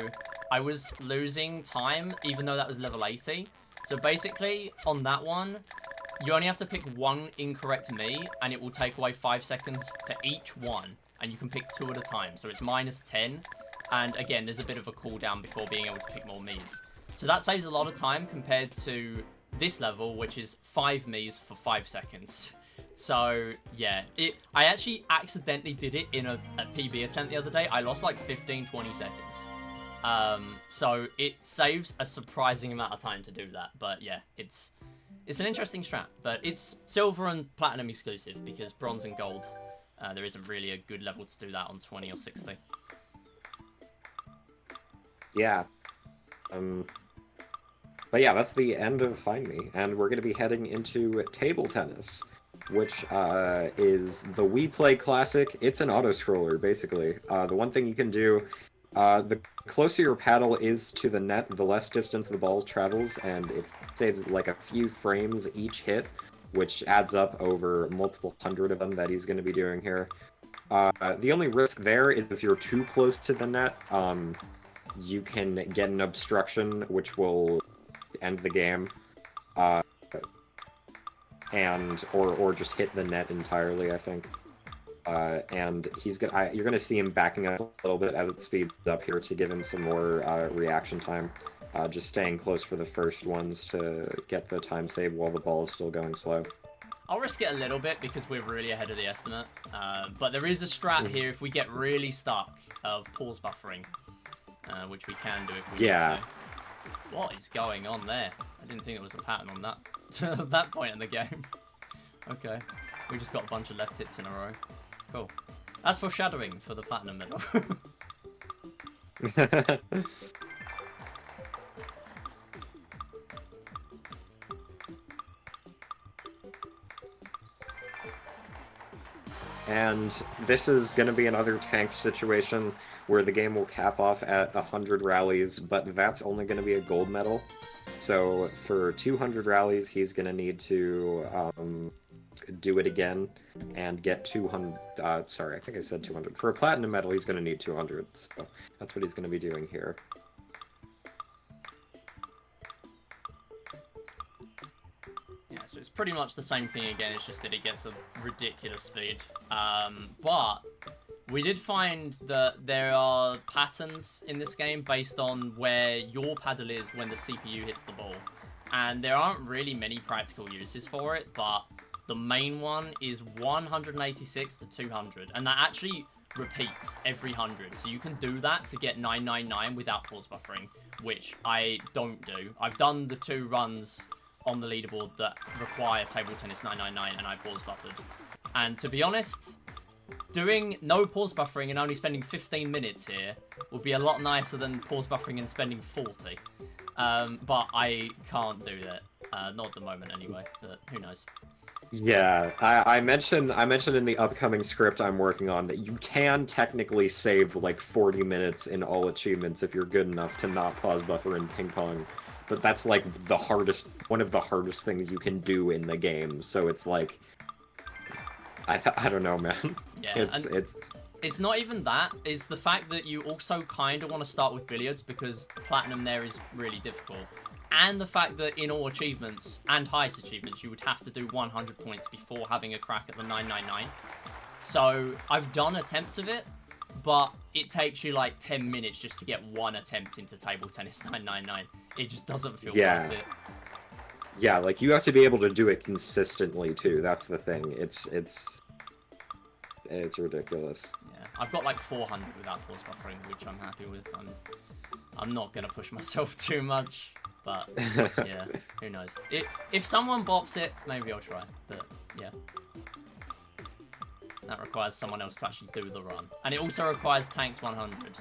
Speaker 1: I was losing time even though that was level 80. So basically, on that one, you only have to pick one incorrect Mii, and it will take away 5 seconds for each one, and you can pick 2 at a time, so it's -10, and again, there's a bit of a cooldown before being able to pick more Miis. So that saves a lot of time compared to this level, which is 5 Miis for 5 seconds. So, yeah, I actually accidentally did it in a PB attempt the other day. I lost like 15-20 seconds. So it saves a surprising amount of time to do that. But yeah, it's an interesting strat. But it's Silver and Platinum exclusive, because Bronze and Gold, there isn't really a good level to do that on 20 or 60.
Speaker 2: Yeah. But yeah, that's the end of Find Me, and we're going to be heading into table tennis, which is the We Play classic. It's an auto-scroller, basically. The one thing you can do, the closer your paddle is to the net, the less distance the ball travels, and it saves like a few frames each hit, which adds up over multiple hundred of them that he's going to be doing here. The only risk there is if you're too close to the net, you can get an obstruction, which will end the game. Or just hit the net entirely, I think. And you're gonna see him backing up a little bit as it speeds up here to give him some more reaction time. Just staying close for the first ones to get the time save while the ball is still going slow.
Speaker 1: I'll risk it a little bit because we're really ahead of the estimate. But there is a strat here if we get really stuck of pause buffering, which we can do if we need to. What is going on there? I didn't think there was a pattern on that that point in the game. Okay, we just got a bunch of left hits in a row. Cool. That's foreshadowing for the Platinum medal.
Speaker 2: And this is going to be another tank situation where the game will cap off at 100 rallies, but that's only going to be a gold medal. So for 200 rallies, he's going to need to do it again and get 200. Sorry, I think I said 200. For a platinum medal, he's going to need 200. So that's what he's going to be doing here.
Speaker 1: So it's pretty much the same thing again, it's just that it gets a ridiculous speed. But we did find that there are patterns in this game based on where your paddle is when the CPU hits the ball. And there aren't really many practical uses for it, but The main one is 186 to 200, and that actually repeats every 100. So you can do that to get 999 without pause buffering, which I don't do. I've done the 2 runs on the leaderboard that require table tennis 999, and I pause buffered. And to be honest, doing no pause buffering and only spending 15 minutes here would be a lot nicer than pause buffering and spending 40. But I can't do that. Not at the moment anyway, but who knows.
Speaker 2: Yeah, I mentioned in the upcoming script I'm working on that you can technically save like 40 minutes in all achievements if you're good enough to not pause buffer in ping pong. But that's like one of the hardest things you can do in the game. So it's like, I don't know, man.
Speaker 1: Yeah, it's not even that. It's the fact that you also kind of want to start with billiards because platinum there is really difficult. And the fact that in all achievements, and highest achievements, you would have to do 100 points before having a crack at the 999. So I've done attempts of it, but it takes you like 10 minutes just to get one attempt into table tennis 999. It just doesn't feel worth it.
Speaker 2: Yeah, like you have to be able to do it consistently too. That's the thing. It's ridiculous.
Speaker 1: Yeah, I've got like 400 without pause buffering, which I'm happy with. I'm not gonna push myself too much, but yeah, who knows? If someone bops it, maybe I'll try. But yeah, that requires someone else to actually do the run, and it also requires tanks 100,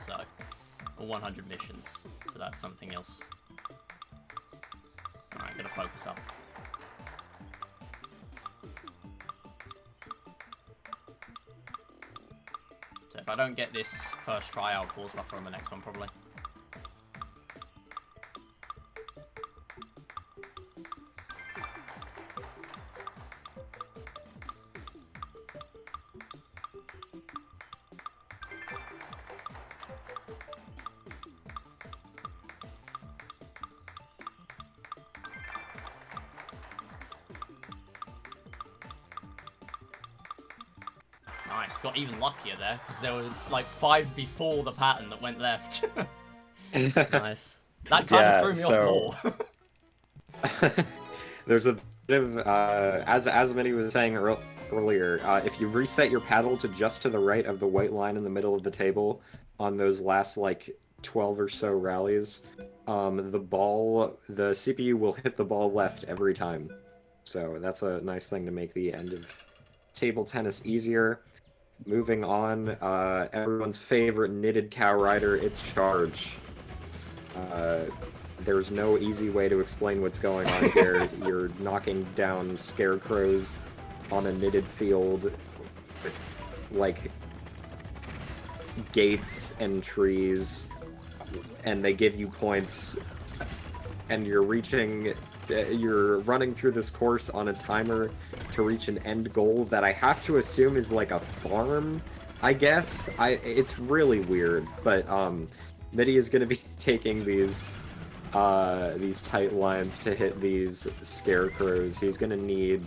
Speaker 1: or 100 missions. So that's something else. Alright, gotta focus up. So if I don't get this first try, I'll pause buffer on the next one probably. Nice, got even luckier there, because there were like 5 before the pattern that went left. Nice. That kind of threw me off more.
Speaker 2: There's a bit of, as SMMidi was saying earlier, if you reset your paddle to just to the right of the white line in the middle of the table on those last like 12 or so rallies, the CPU will hit the ball left every time. So that's a nice thing to make the end of table tennis easier. Moving on, everyone's favorite knitted cow rider, it's Charge. There's no easy way to explain what's going on here. You're knocking down scarecrows on a knitted field with, like, gates and trees, and they give you points, and you're running through this course on a timer to reach an end goal that I have to assume is like a farm, I guess. It's really weird, but Midi is going to be taking these tight lines to hit these scarecrows. He's going to need...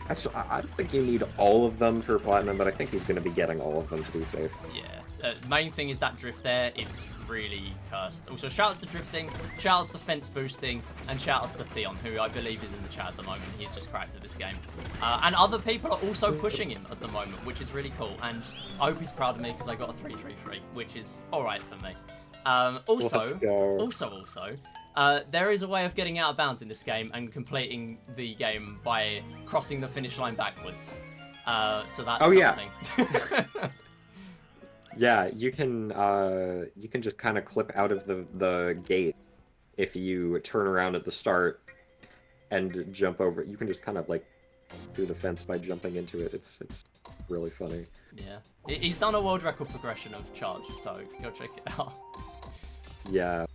Speaker 2: Actually, I don't think you need all of them for platinum, but I think he's going to be getting all of them to be safe.
Speaker 1: Yeah. Main thing is that drift there, it's really cursed. Also, shoutouts to drifting, shoutouts to fence boosting, and shoutouts to Theon, who I believe is in the chat at the moment. He's just cracked at this game. And other people are also pushing him at the moment, which is really cool. And I hope he's proud of me because I got a 3-3-3, which is alright for me. Also, there is a way of getting out of bounds in this game and completing the game by crossing the finish line backwards. So that's something.
Speaker 2: Yeah. Yeah, you can just kind of clip out of the gate if you turn around at the start and jump over. You can just kind of like through the fence by jumping into it. It's really funny.
Speaker 1: Yeah, he's done a world record progression of Charge, so go check it out.
Speaker 2: Yeah.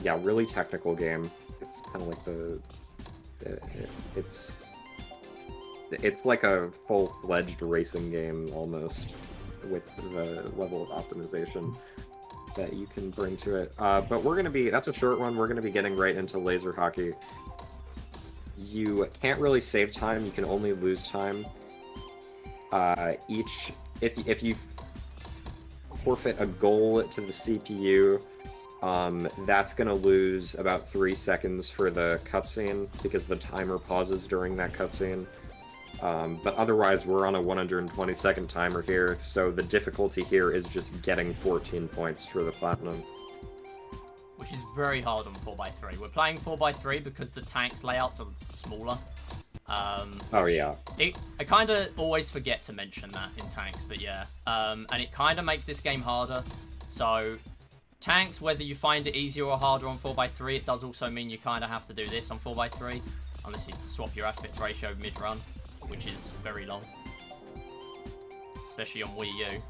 Speaker 2: Yeah, really technical game. It's kind of like it's like a full-fledged racing game almost, with the level of optimization that you can bring to it. But that's a short one. We're gonna be getting right into laser hockey. You can't really save time. You can only lose time. If you forfeit a goal to the CPU, That's going to lose about 3 seconds for the cutscene, because the timer pauses during that cutscene. But otherwise, we're on a 120-second timer here, so the difficulty here is just getting 14 points for the platinum.
Speaker 1: Which is very hard on 4x3. We're playing 4x3 because the tanks layouts are smaller.
Speaker 2: Oh, yeah.
Speaker 1: I kind of always forget to mention that in tanks, but yeah. And it kind of makes this game harder. So, tanks, whether you find it easier or harder on 4x3, it does also mean you kind of have to do this on 4x3. Unless you swap your aspect ratio mid-run, which is very long. Especially on Wii U.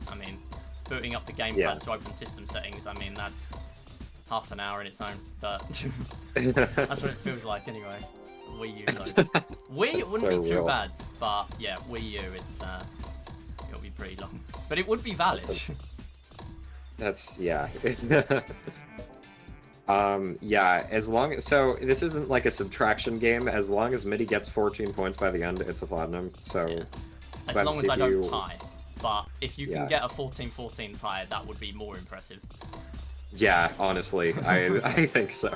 Speaker 1: I mean, booting up the gamepad to open system settings, I mean, that's half an hour in its own, but that's what it feels like anyway. Wii U loads. Wii, it wouldn't be too bad, but yeah, Wii U, it'll be pretty long. But it would be valid.
Speaker 2: That's, yeah. Yeah, as long as, so this isn't like a subtraction game. As long as MIDI gets 14 points by the end, it's a platinum, so...
Speaker 1: Yeah. As long as I don't tie. But if you can get a 14-14 tie, that would be more impressive.
Speaker 2: Yeah, honestly, I think so.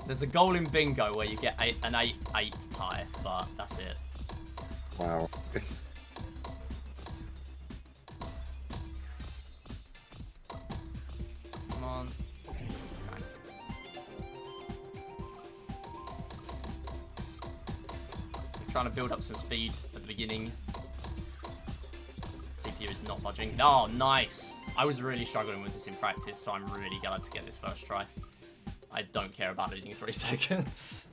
Speaker 1: There's a goal in bingo where you get an 8-8 tie, but that's it.
Speaker 2: Wow.
Speaker 1: Come on. Okay. We're trying to build up some speed at the beginning. CPU is not budging. Oh, nice! I was really struggling with this in practice, so I'm really glad to get this first try. I don't care about losing 3 seconds.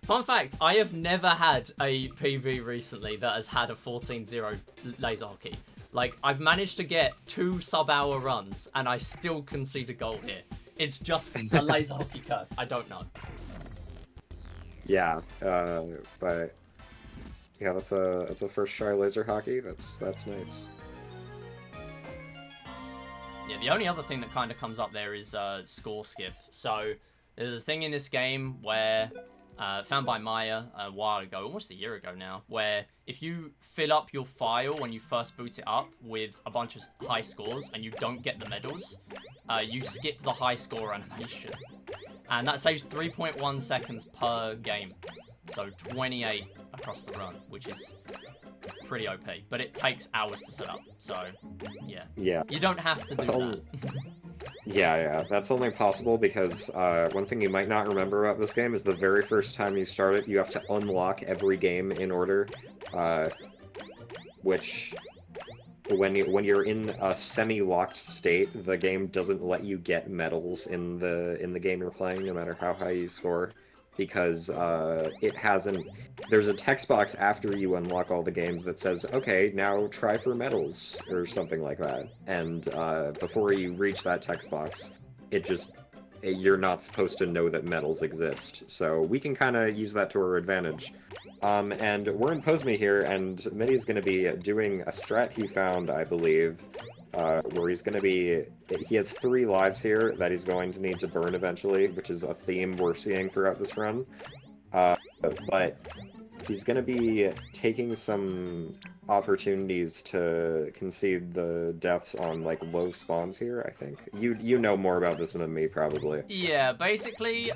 Speaker 1: Fun fact, I have never had a PB recently that has had a 14-0 laser hockey. Like, I've managed to get 2 sub-hour runs, and I still concede a goal here. It's just a laser hockey curse. I don't know.
Speaker 2: Yeah, but... Yeah, that's a first try laser hockey. That's nice.
Speaker 1: Yeah, the only other thing that kind of comes up there is score skip. So there's a thing in this game where, found by Maya a while ago, almost a year ago now, where if you fill up your file when you first boot it up with a bunch of high scores and you don't get the medals, you skip the high score animation. And that saves 3.1 seconds per game. So 28 across the run, which is pretty OP. But it takes hours to set up, so yeah.
Speaker 2: Yeah.
Speaker 1: You don't have to do that.
Speaker 2: Yeah, that's only possible because one thing you might not remember about this game is the very first time you start it, you have to unlock every game in order, which when you're in a semi-locked state, the game doesn't let you get medals in the game you're playing, no matter how high you score. Because it hasn't... There's a text box after you unlock all the games that says, okay, now try for medals, or something like that. And before you reach that text box, you're not supposed to know that medals exist. So we can kind of use that to our advantage. And we're in Posme here, and Midi's going to be doing a strat he found, I believe, where he's going to be... He has 3 lives here that he's going to need to burn eventually, which is a theme we're seeing throughout this run. But he's going to be taking some opportunities to concede the deaths on, like, low spawns here, I think. You know more about this than me, probably.
Speaker 1: Yeah, basically,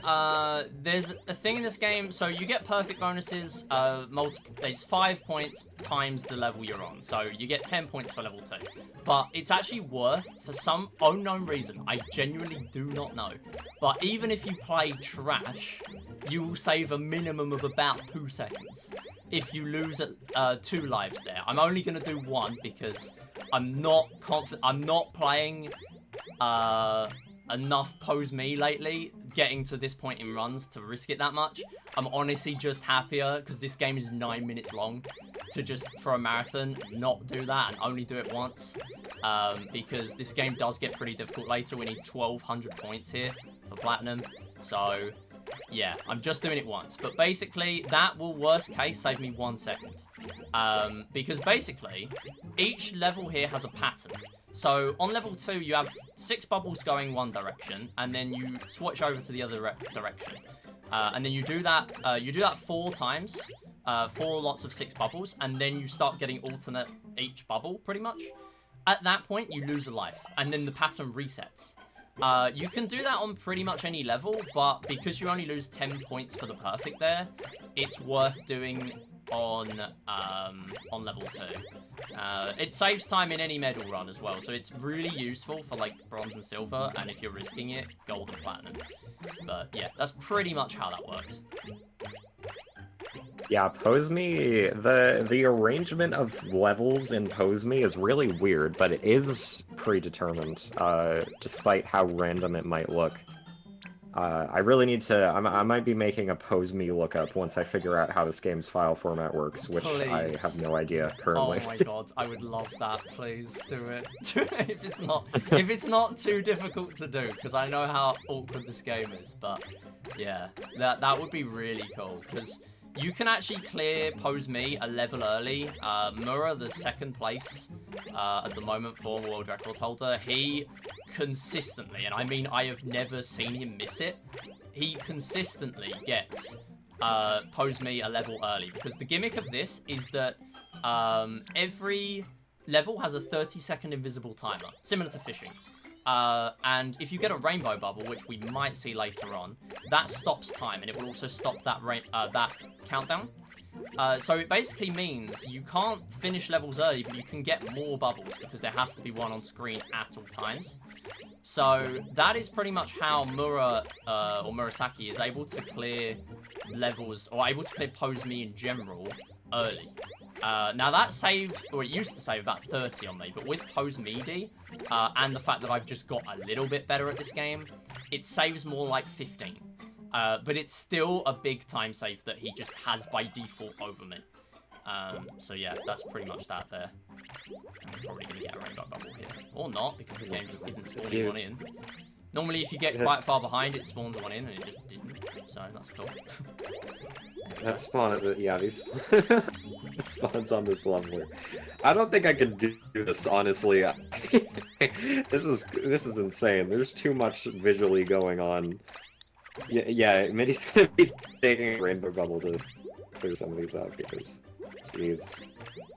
Speaker 1: there's a thing in this game, so you get perfect bonuses, there's 5 points times the level you're on, so you get 10 points for level 2. But it's actually worth, for some unknown reason, I genuinely do not know, but even if you play trash, you will save a minimum of about 2 seconds. If you lose 2 lives there. I'm only going to do 1 because I'm not confident. I'm not playing enough Pose Me lately, getting to this point in runs to risk it that much. I'm honestly just happier, because this game is 9 minutes long, to just, for a marathon, not do that and only do it once. Because this game does get pretty difficult later. We need 1,200 points here for Platinum. So... yeah, I'm just doing it once. But basically, that will, worst case, save me 1 second. Because basically, each level here has a pattern. So, on level 2, you have 6 bubbles going one direction, and then you switch over to the other direction. And then you do that 4 times, 4 lots of 6 bubbles, and then you start getting alternate each bubble, pretty much. at that point, you lose a life, and then the pattern resets. You can do that on pretty much any level, but because you only lose 10 points for the perfect there, it's worth doing on level 2. It saves time in any medal run as well, so it's really useful for like bronze and silver, and if you're risking it, gold and platinum. But yeah, that's pretty much how that works.
Speaker 2: Yeah, POSME, the arrangement of levels in POSME is really weird, but it is predetermined, despite how random it might look. I really need to... I might be making a POSME lookup once I figure out how this game's file format works, which
Speaker 1: Please.
Speaker 2: I have no idea currently.
Speaker 1: Oh my god, I would love that. Please do it. if it's not too difficult to do, because I know how awkward this game is. But yeah, that would be really cool, because you can actually clear POSME a level early. Mura, the second place at the moment for world record holder, he consistently, and I mean I have never seen him miss it, he consistently gets POSME a level early, because the gimmick of this is that every level has a 30-second invisible timer, similar to fishing. And if you get a rainbow bubble, which we might see later on, that stops time, and it will also stop that that countdown. So it basically means you can't finish levels early, but you can get more bubbles, because there has to be one on screen at all times. So that is pretty much how Mura, or Murasaki, is able to clear levels, or able to clear POSME in general, early. Now that saved, or it used to save about 30 on me, but with PACES, and the fact that I've just got a little bit better at this game, it saves more like 15. But it's still a big time save that he just has by default over me. So yeah, that's pretty much that there. I'm probably going to get a rainbow bubble here. Or not, because the game just isn't spawning one in. Normally if you get quite far behind, it spawns one in, and it just didn't. So that's cool.
Speaker 2: That spawn at the... yeah, these... it spawns on this level. I don't think I can do this, honestly. This is insane. There's too much visually going on. Yeah, Midi's gonna be taking a rainbow bubble to clear some of these out, because... jeez.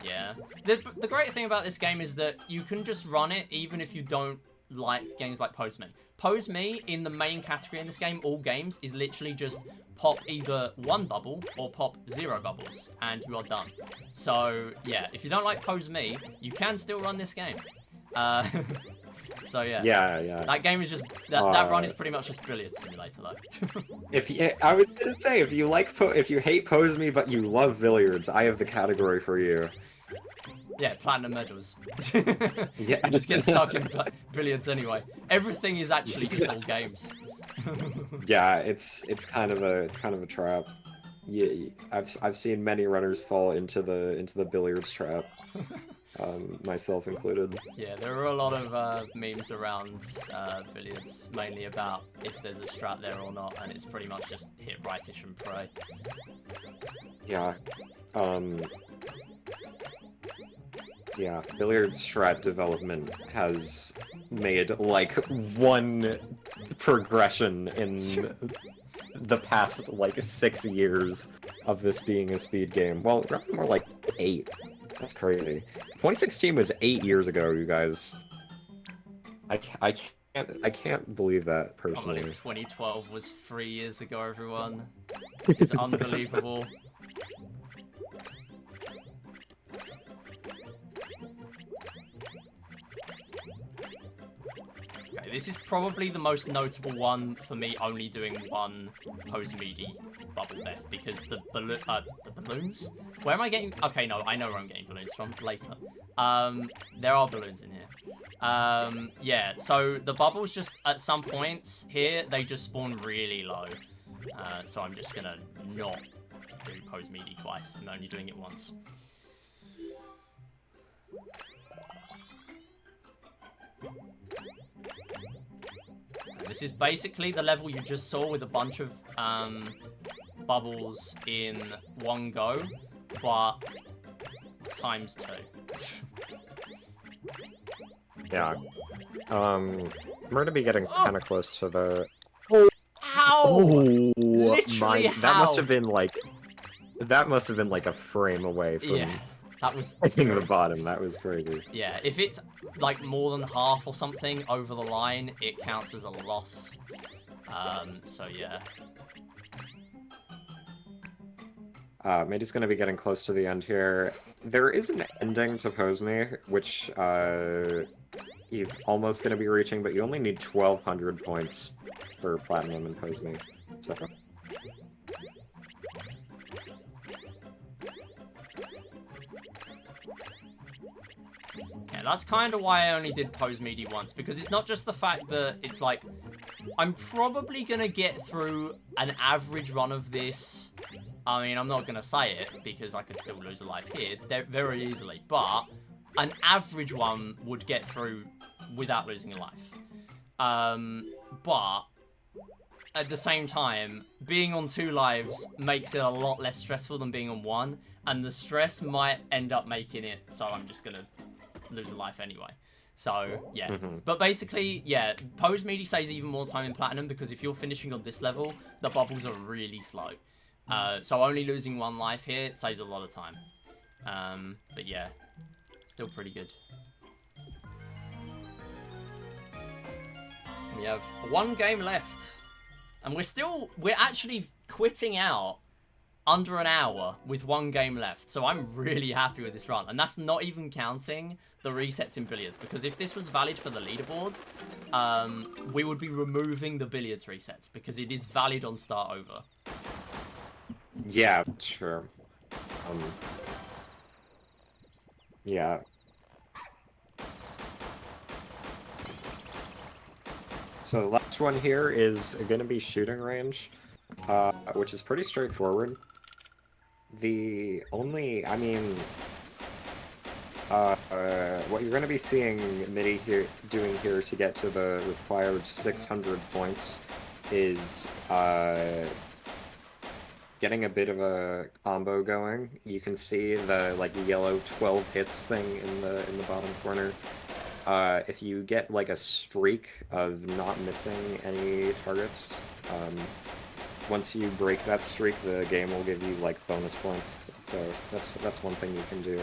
Speaker 1: Yeah. The great thing about this game is that you can just run it even if you don't like games like POSME. POSME, in the main category in this game, all games, is literally just pop either 1 bubble or pop 0 bubbles, and you are done. So, yeah, if you don't like POSME, you can still run this game. So, yeah.
Speaker 2: Yeah.
Speaker 1: That game is just... That run is pretty much just Billiard Simulator, though.
Speaker 2: I was gonna say, if you hate POSME but you love billiards, I have the category for you.
Speaker 1: Yeah, platinum medals.
Speaker 2: Yeah.
Speaker 1: You just get stuck in billiards anyway. Everything is actually just all games.
Speaker 2: Yeah, it's kind of a trap. Yeah, I've seen many runners fall into the billiards trap, myself included.
Speaker 1: Yeah, there are a lot of memes around billiards, mainly about if there's a strat there or not, and it's pretty much just hit rightish and pray.
Speaker 2: Yeah. Yeah, billiards strat development has made, like, one progression in the past, like, 6 years of this being a speed game. Well, more like 8. That's crazy. 2016 was 8 years ago, you guys. I can't believe that, personally.
Speaker 1: 2012 was 3 years ago, everyone. This is unbelievable. Okay, this is probably the most notable one for me, only doing one PACES bubble death, because the balloons? Where am I getting... okay, no, I know where I'm getting balloons from, later. There are balloons in here. Yeah, so the bubbles just, at some points here, they just spawn really low. So I'm just gonna not do PACES twice, I'm only doing it once. This is basically the level you just saw with a bunch of bubbles in one go, but times 2.
Speaker 2: Yeah. I'm gonna be getting kind of close to the...
Speaker 1: How?
Speaker 2: Oh
Speaker 1: Literally
Speaker 2: my!
Speaker 1: how?
Speaker 2: That must have been like a frame away from
Speaker 1: That was
Speaker 2: Hitting the bottom, that was crazy.
Speaker 1: Yeah, if it's like more than half or something over the line, it counts as a loss. So yeah.
Speaker 2: Midi's going to be getting close to the end here. There is an ending to Pose Me, which he's almost going to be reaching, but you only need 1,200 points for Platinum in Pose Me. So.
Speaker 1: Yeah, that's kind of why I only did PACES once, because it's not just the fact that it's like, I'm probably going to get through an average run of this. I mean, I'm not going to say it, because I could still lose a life here very easily, but an average one would get through without losing a life. But at the same time, being on 2 lives makes it a lot less stressful than being on 1, and the stress might end up making it so I'm just going to lose a life anyway. So, yeah. But basically, yeah, PACES saves even more time in Platinum, because if you're finishing on this level, the bubbles are really slow. So only losing 1 life here saves a lot of time. But yeah, still pretty good. We have 1 game left. And we're actually quitting out under an hour with 1 game left. So I'm really happy with this run. And that's not even counting the resets in billiards. Because if this was valid for the leaderboard, we would be removing the billiards resets. Because it is valid on start over.
Speaker 2: Yeah, sure. Yeah. So the last one here is going to be shooting range, which is pretty straightforward. The only, I mean, what you're going to be seeing Midi doing here to get to the required 600 points is getting a bit of a combo going. You can see the like yellow 12 hits thing in the bottom corner. If you get like a streak of not missing any targets, once you break that streak, the game will give you like bonus points. So that's one thing you can do.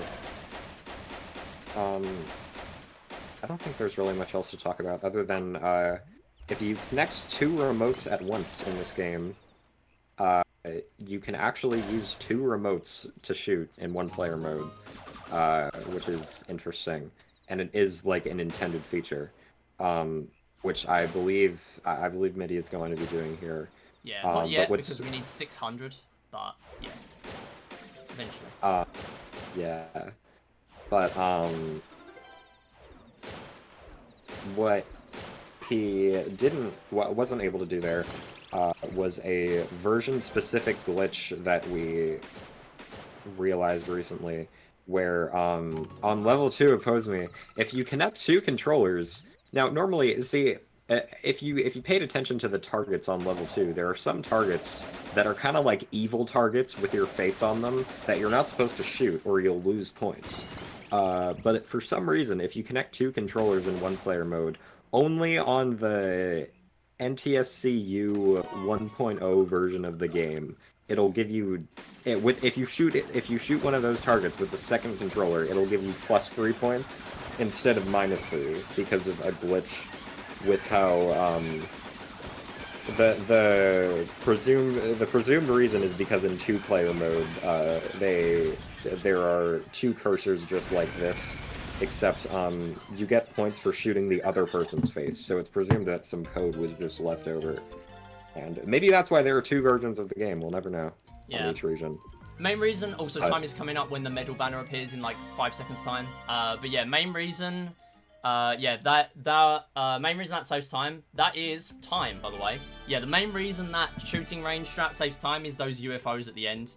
Speaker 2: I don't think there's really much else to talk about other than if you connect 2 remotes at once in this game, you can actually use 2 remotes to shoot in 1-player mode, which is interesting, and it is like an intended feature, which I believe Midi is going to be doing here.
Speaker 1: Yeah, not yet because we need 600, but yeah, eventually.
Speaker 2: Yeah, but what he wasn't able to do there was a version-specific glitch that we realized recently, where on level 2 of Pose Me, if you connect 2 controllers, now normally, see, if you paid attention to the targets on level 2, there are some targets that are kind of like evil targets with your face on them that you're not supposed to shoot or you'll lose points. But for some reason, if you connect 2 controllers in 1-player mode, only on the NTSC-U 1.0 version of the game, it'll give you if you shoot one of those targets with the second controller, it'll give you +3 points instead of -3 because of a glitch with how the presumed reason is because in 2-player mode there are 2 cursors just like this, except you get points for shooting the other person's face, so it's presumed that some code was just left over. And maybe that's why there are 2 versions of the game, we'll never know on each region.
Speaker 1: Main reason, also time is coming up when the medal banner appears in like 5 seconds time. But yeah, main reason, main reason that saves time, that is time, by the way. Yeah, the main reason that shooting range strat saves time is those UFOs at the end.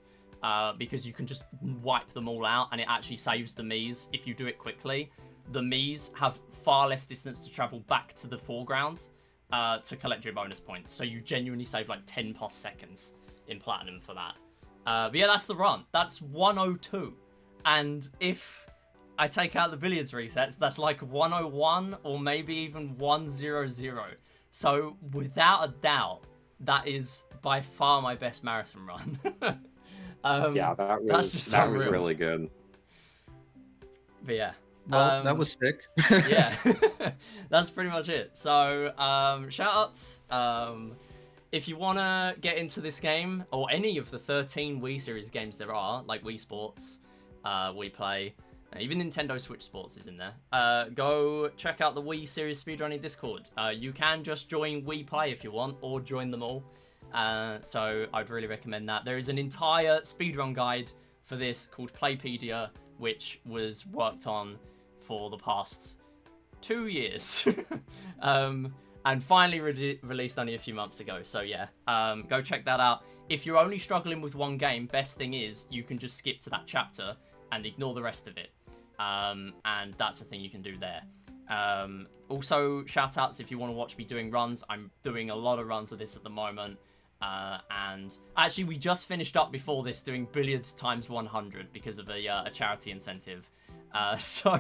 Speaker 1: Because you can just wipe them all out, and it actually saves the Miis if you do it quickly. The Miis have far less distance to travel back to the foreground to collect your bonus points, so you genuinely save like 10+ seconds in Platinum for that. But yeah, that's the run. That's 102, and if I take out the billiards resets, that's like 101 or maybe even 100. So without a doubt, that is by far my best marathon run.
Speaker 2: Yeah, that was really good.
Speaker 1: But yeah.
Speaker 3: Well, that was sick.
Speaker 1: Yeah, that's pretty much it. So, shout-outs. If you want to get into this game, or any of the 13 Wii Series games there are, like Wii Sports, Wii Play, even Nintendo Switch Sports is in there, go check out the Wii Series Speedrunning Discord. You can just join Wii Play if you want, or join them all. So I'd really recommend that. There is an entire speedrun guide for this called Playpedia, which was worked on for the past 2 years. And finally released only a few months ago. So yeah, go check that out. If you're only struggling with one game, best thing is you can just skip to that chapter and ignore the rest of it. And that's the thing you can do there. Also, shout outs if you want to watch me doing runs. I'm doing a lot of runs of this at the moment. And actually, we just finished up before this doing billiards times 100 because of a charity incentive. So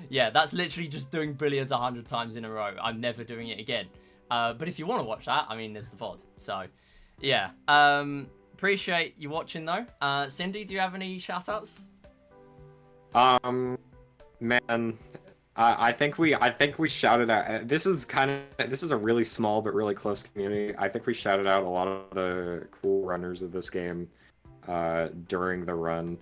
Speaker 1: yeah, that's literally just doing billiards 100 times in a row. I'm never doing it again. But if you want to watch that, I mean, there's the VOD. So yeah, appreciate you watching though. Cindy, do you have any shout outs?
Speaker 2: Man, I think we shouted out. This is a really small but really close community. I think we shouted out a lot of the cool runners of this game during the run.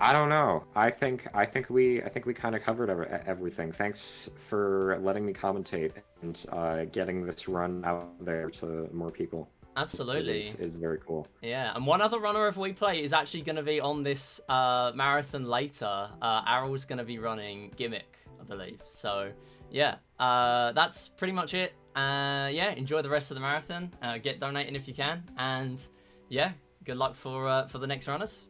Speaker 2: I don't know. I think we kind of covered everything. Thanks for letting me commentate and getting this run out there to more people.
Speaker 1: Absolutely.
Speaker 2: It's very cool.
Speaker 1: Yeah, and one other runner of We Play is actually going to be on this marathon later. Arrow's going to be running Gimmick, I believe. So yeah, that's pretty much it. Yeah, enjoy the rest of the marathon. Get donating if you can, and yeah, good luck for the next runners.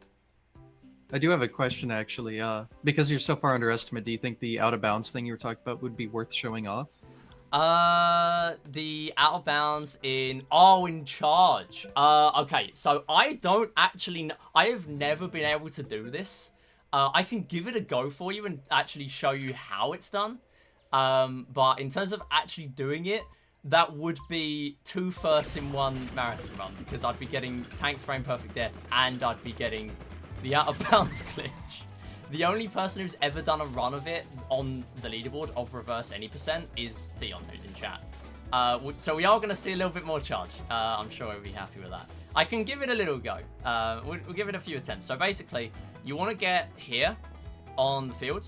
Speaker 3: I do have a question, actually. Because you're so far under estimate, do you think the out of bounds thing you were talking about would be worth showing off?
Speaker 1: The out of bounds in charge. Okay, so I don't actually know. I have never been able to do this. I can give it a go for you and actually show you how it's done. But in terms of actually doing it, that would be 2 firsts in 1 marathon run, because I'd be getting Tank's Frame Perfect Death and I'd be getting the out of bounds glitch. The only person who's ever done a run of it on the leaderboard of reverse any percent is Theon, who's in chat. So we are going to see a little bit more charge. I'm sure he'll be happy with that. I can give it a little go. We'll give it a few attempts. So basically, you want to get here on the field,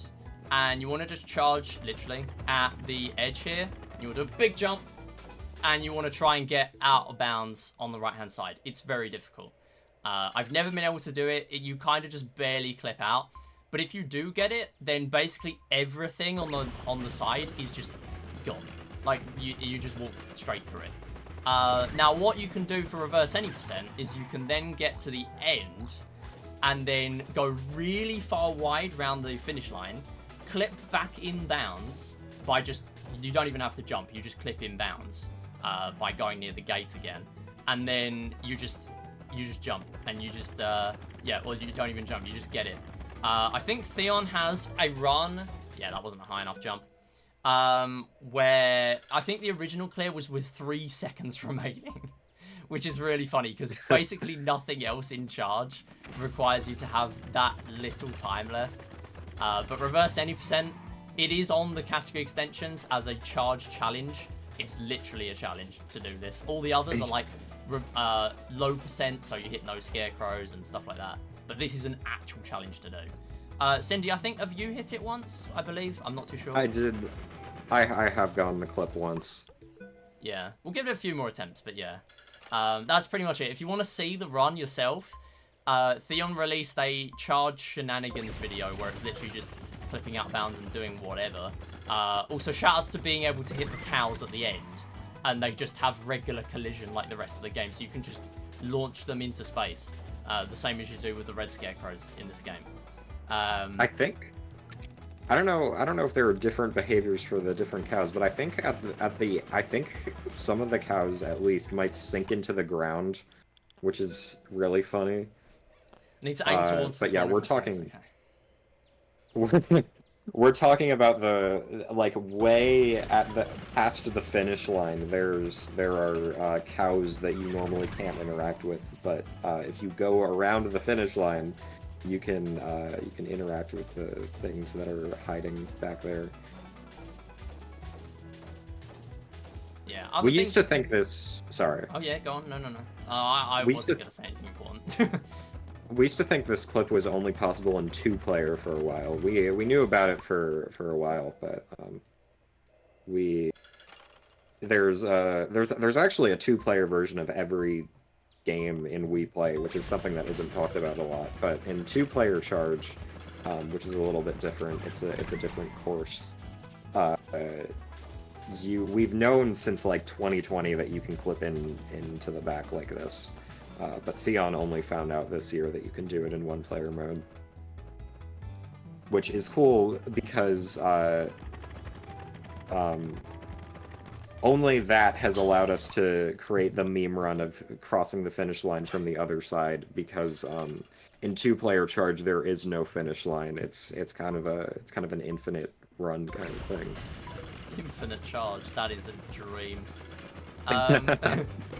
Speaker 1: and you want to just charge literally at the edge here. You want to do a big jump, and you want to try and get out of bounds on the right-hand side. It's very difficult. I've never been able to do it. You kind of just barely clip out. But if you do get it, then basically everything on the side is just gone. Like, you just walk straight through it. Now, what you can do for reverse any percent is you can then get to the end and then go really far wide round the finish line, clip back in bounds by just... You don't even have to jump. You just clip in bounds by going near the gate again. And then you just jump, and you just, yeah, well, you don't even jump, you just get it. I think Theon has a run, yeah, that wasn't a high enough jump, where I think the original clear was with 3 seconds remaining, which is really funny, because basically nothing else in charge requires you to have that little time left. But reverse any percent, it is on the category extensions as a charge challenge. It's literally a challenge to do this. All the others are like low percent, so you hit no scarecrows and stuff like that. But this is an actual challenge to do. Cindy, I think, have you hit it once, I believe? I'm not too sure.
Speaker 2: I did. I have gotten the clip once.
Speaker 1: Yeah, we'll give it a few more attempts, but yeah. That's pretty much it. If you want to see the run yourself, Theon released a charge shenanigans video where it's literally just clipping out bounds and doing whatever. Also, shout-outs to being able to hit the cows at the end, and they just have regular collision like the rest of the game, so you can just launch them into space, the same as you do with the red scarecrows in this game.
Speaker 2: I think, I don't know if there are different behaviors for the different cows, but I think I think some of the cows at least might sink into the ground, which is really funny.
Speaker 1: Need to aim towards.
Speaker 2: But yeah, we're talking.
Speaker 1: Okay.
Speaker 2: We're talking about the, like, way at the past the finish line. There are cows that you normally can't interact with, but if you go around the finish line, you can interact with the things that are hiding back there.
Speaker 1: Yeah.
Speaker 2: We used to think this. Sorry.
Speaker 1: Oh yeah, go on. No. I wasn't gonna say anything important.
Speaker 2: We used to think this clip was only possible in 2-player for a while. We knew about it for a while, but there's actually a 2-player version of every game in We Play, which is something that isn't talked about a lot. But in 2-player charge, which is a little bit different, it's a different course. We've known since like 2020 that you can clip into the back like this. But Theon only found out this year that you can do it in 1-player mode. Which is cool because only that has allowed us to create the meme run of crossing the finish line from the other side, because in 2-player charge there is no finish line. It's kind of an infinite run kind of thing.
Speaker 1: Infinite charge, that is a dream.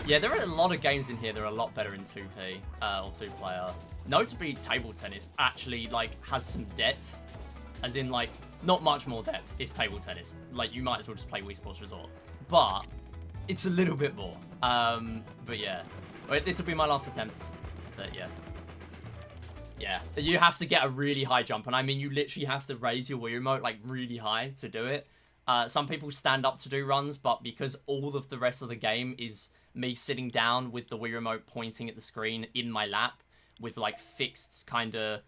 Speaker 1: Yeah, there are a lot of games in here that are a lot better in 2P or 2-player. Notably, table tennis actually like has some depth, as in like not much more depth. It's table tennis. Like you might as well just play Wii Sports Resort, but it's a little bit more. But yeah, this will be my last attempt. But yeah, you have to get a really high jump, and I mean you literally have to raise your Wii remote like really high to do it. Some people stand up to do runs, but because all of the rest of the game is me sitting down with the Wii remote pointing at the screen in my lap with like fixed kind of...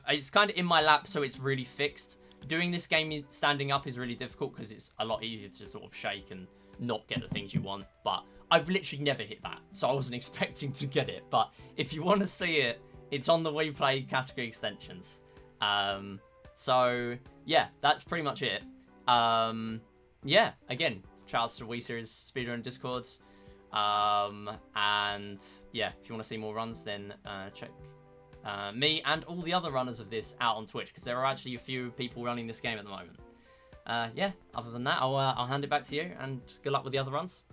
Speaker 1: it's kind of in my lap, so it's really fixed. Doing this game standing up is really difficult because it's a lot easier to sort of shake and not get the things you want. But I've literally never hit that, so I wasn't expecting to get it. But if you want to see it, it's on the We Play category extensions. So yeah, that's pretty much it. Yeah, again, shout outs to Wii Series Speedrun Discord. And yeah, if you want to see more runs, then check me and all the other runners of this out on Twitch, because there are actually a few people running this game at the moment. Yeah, other than that, I'll hand it back to you, and good luck with the other runs.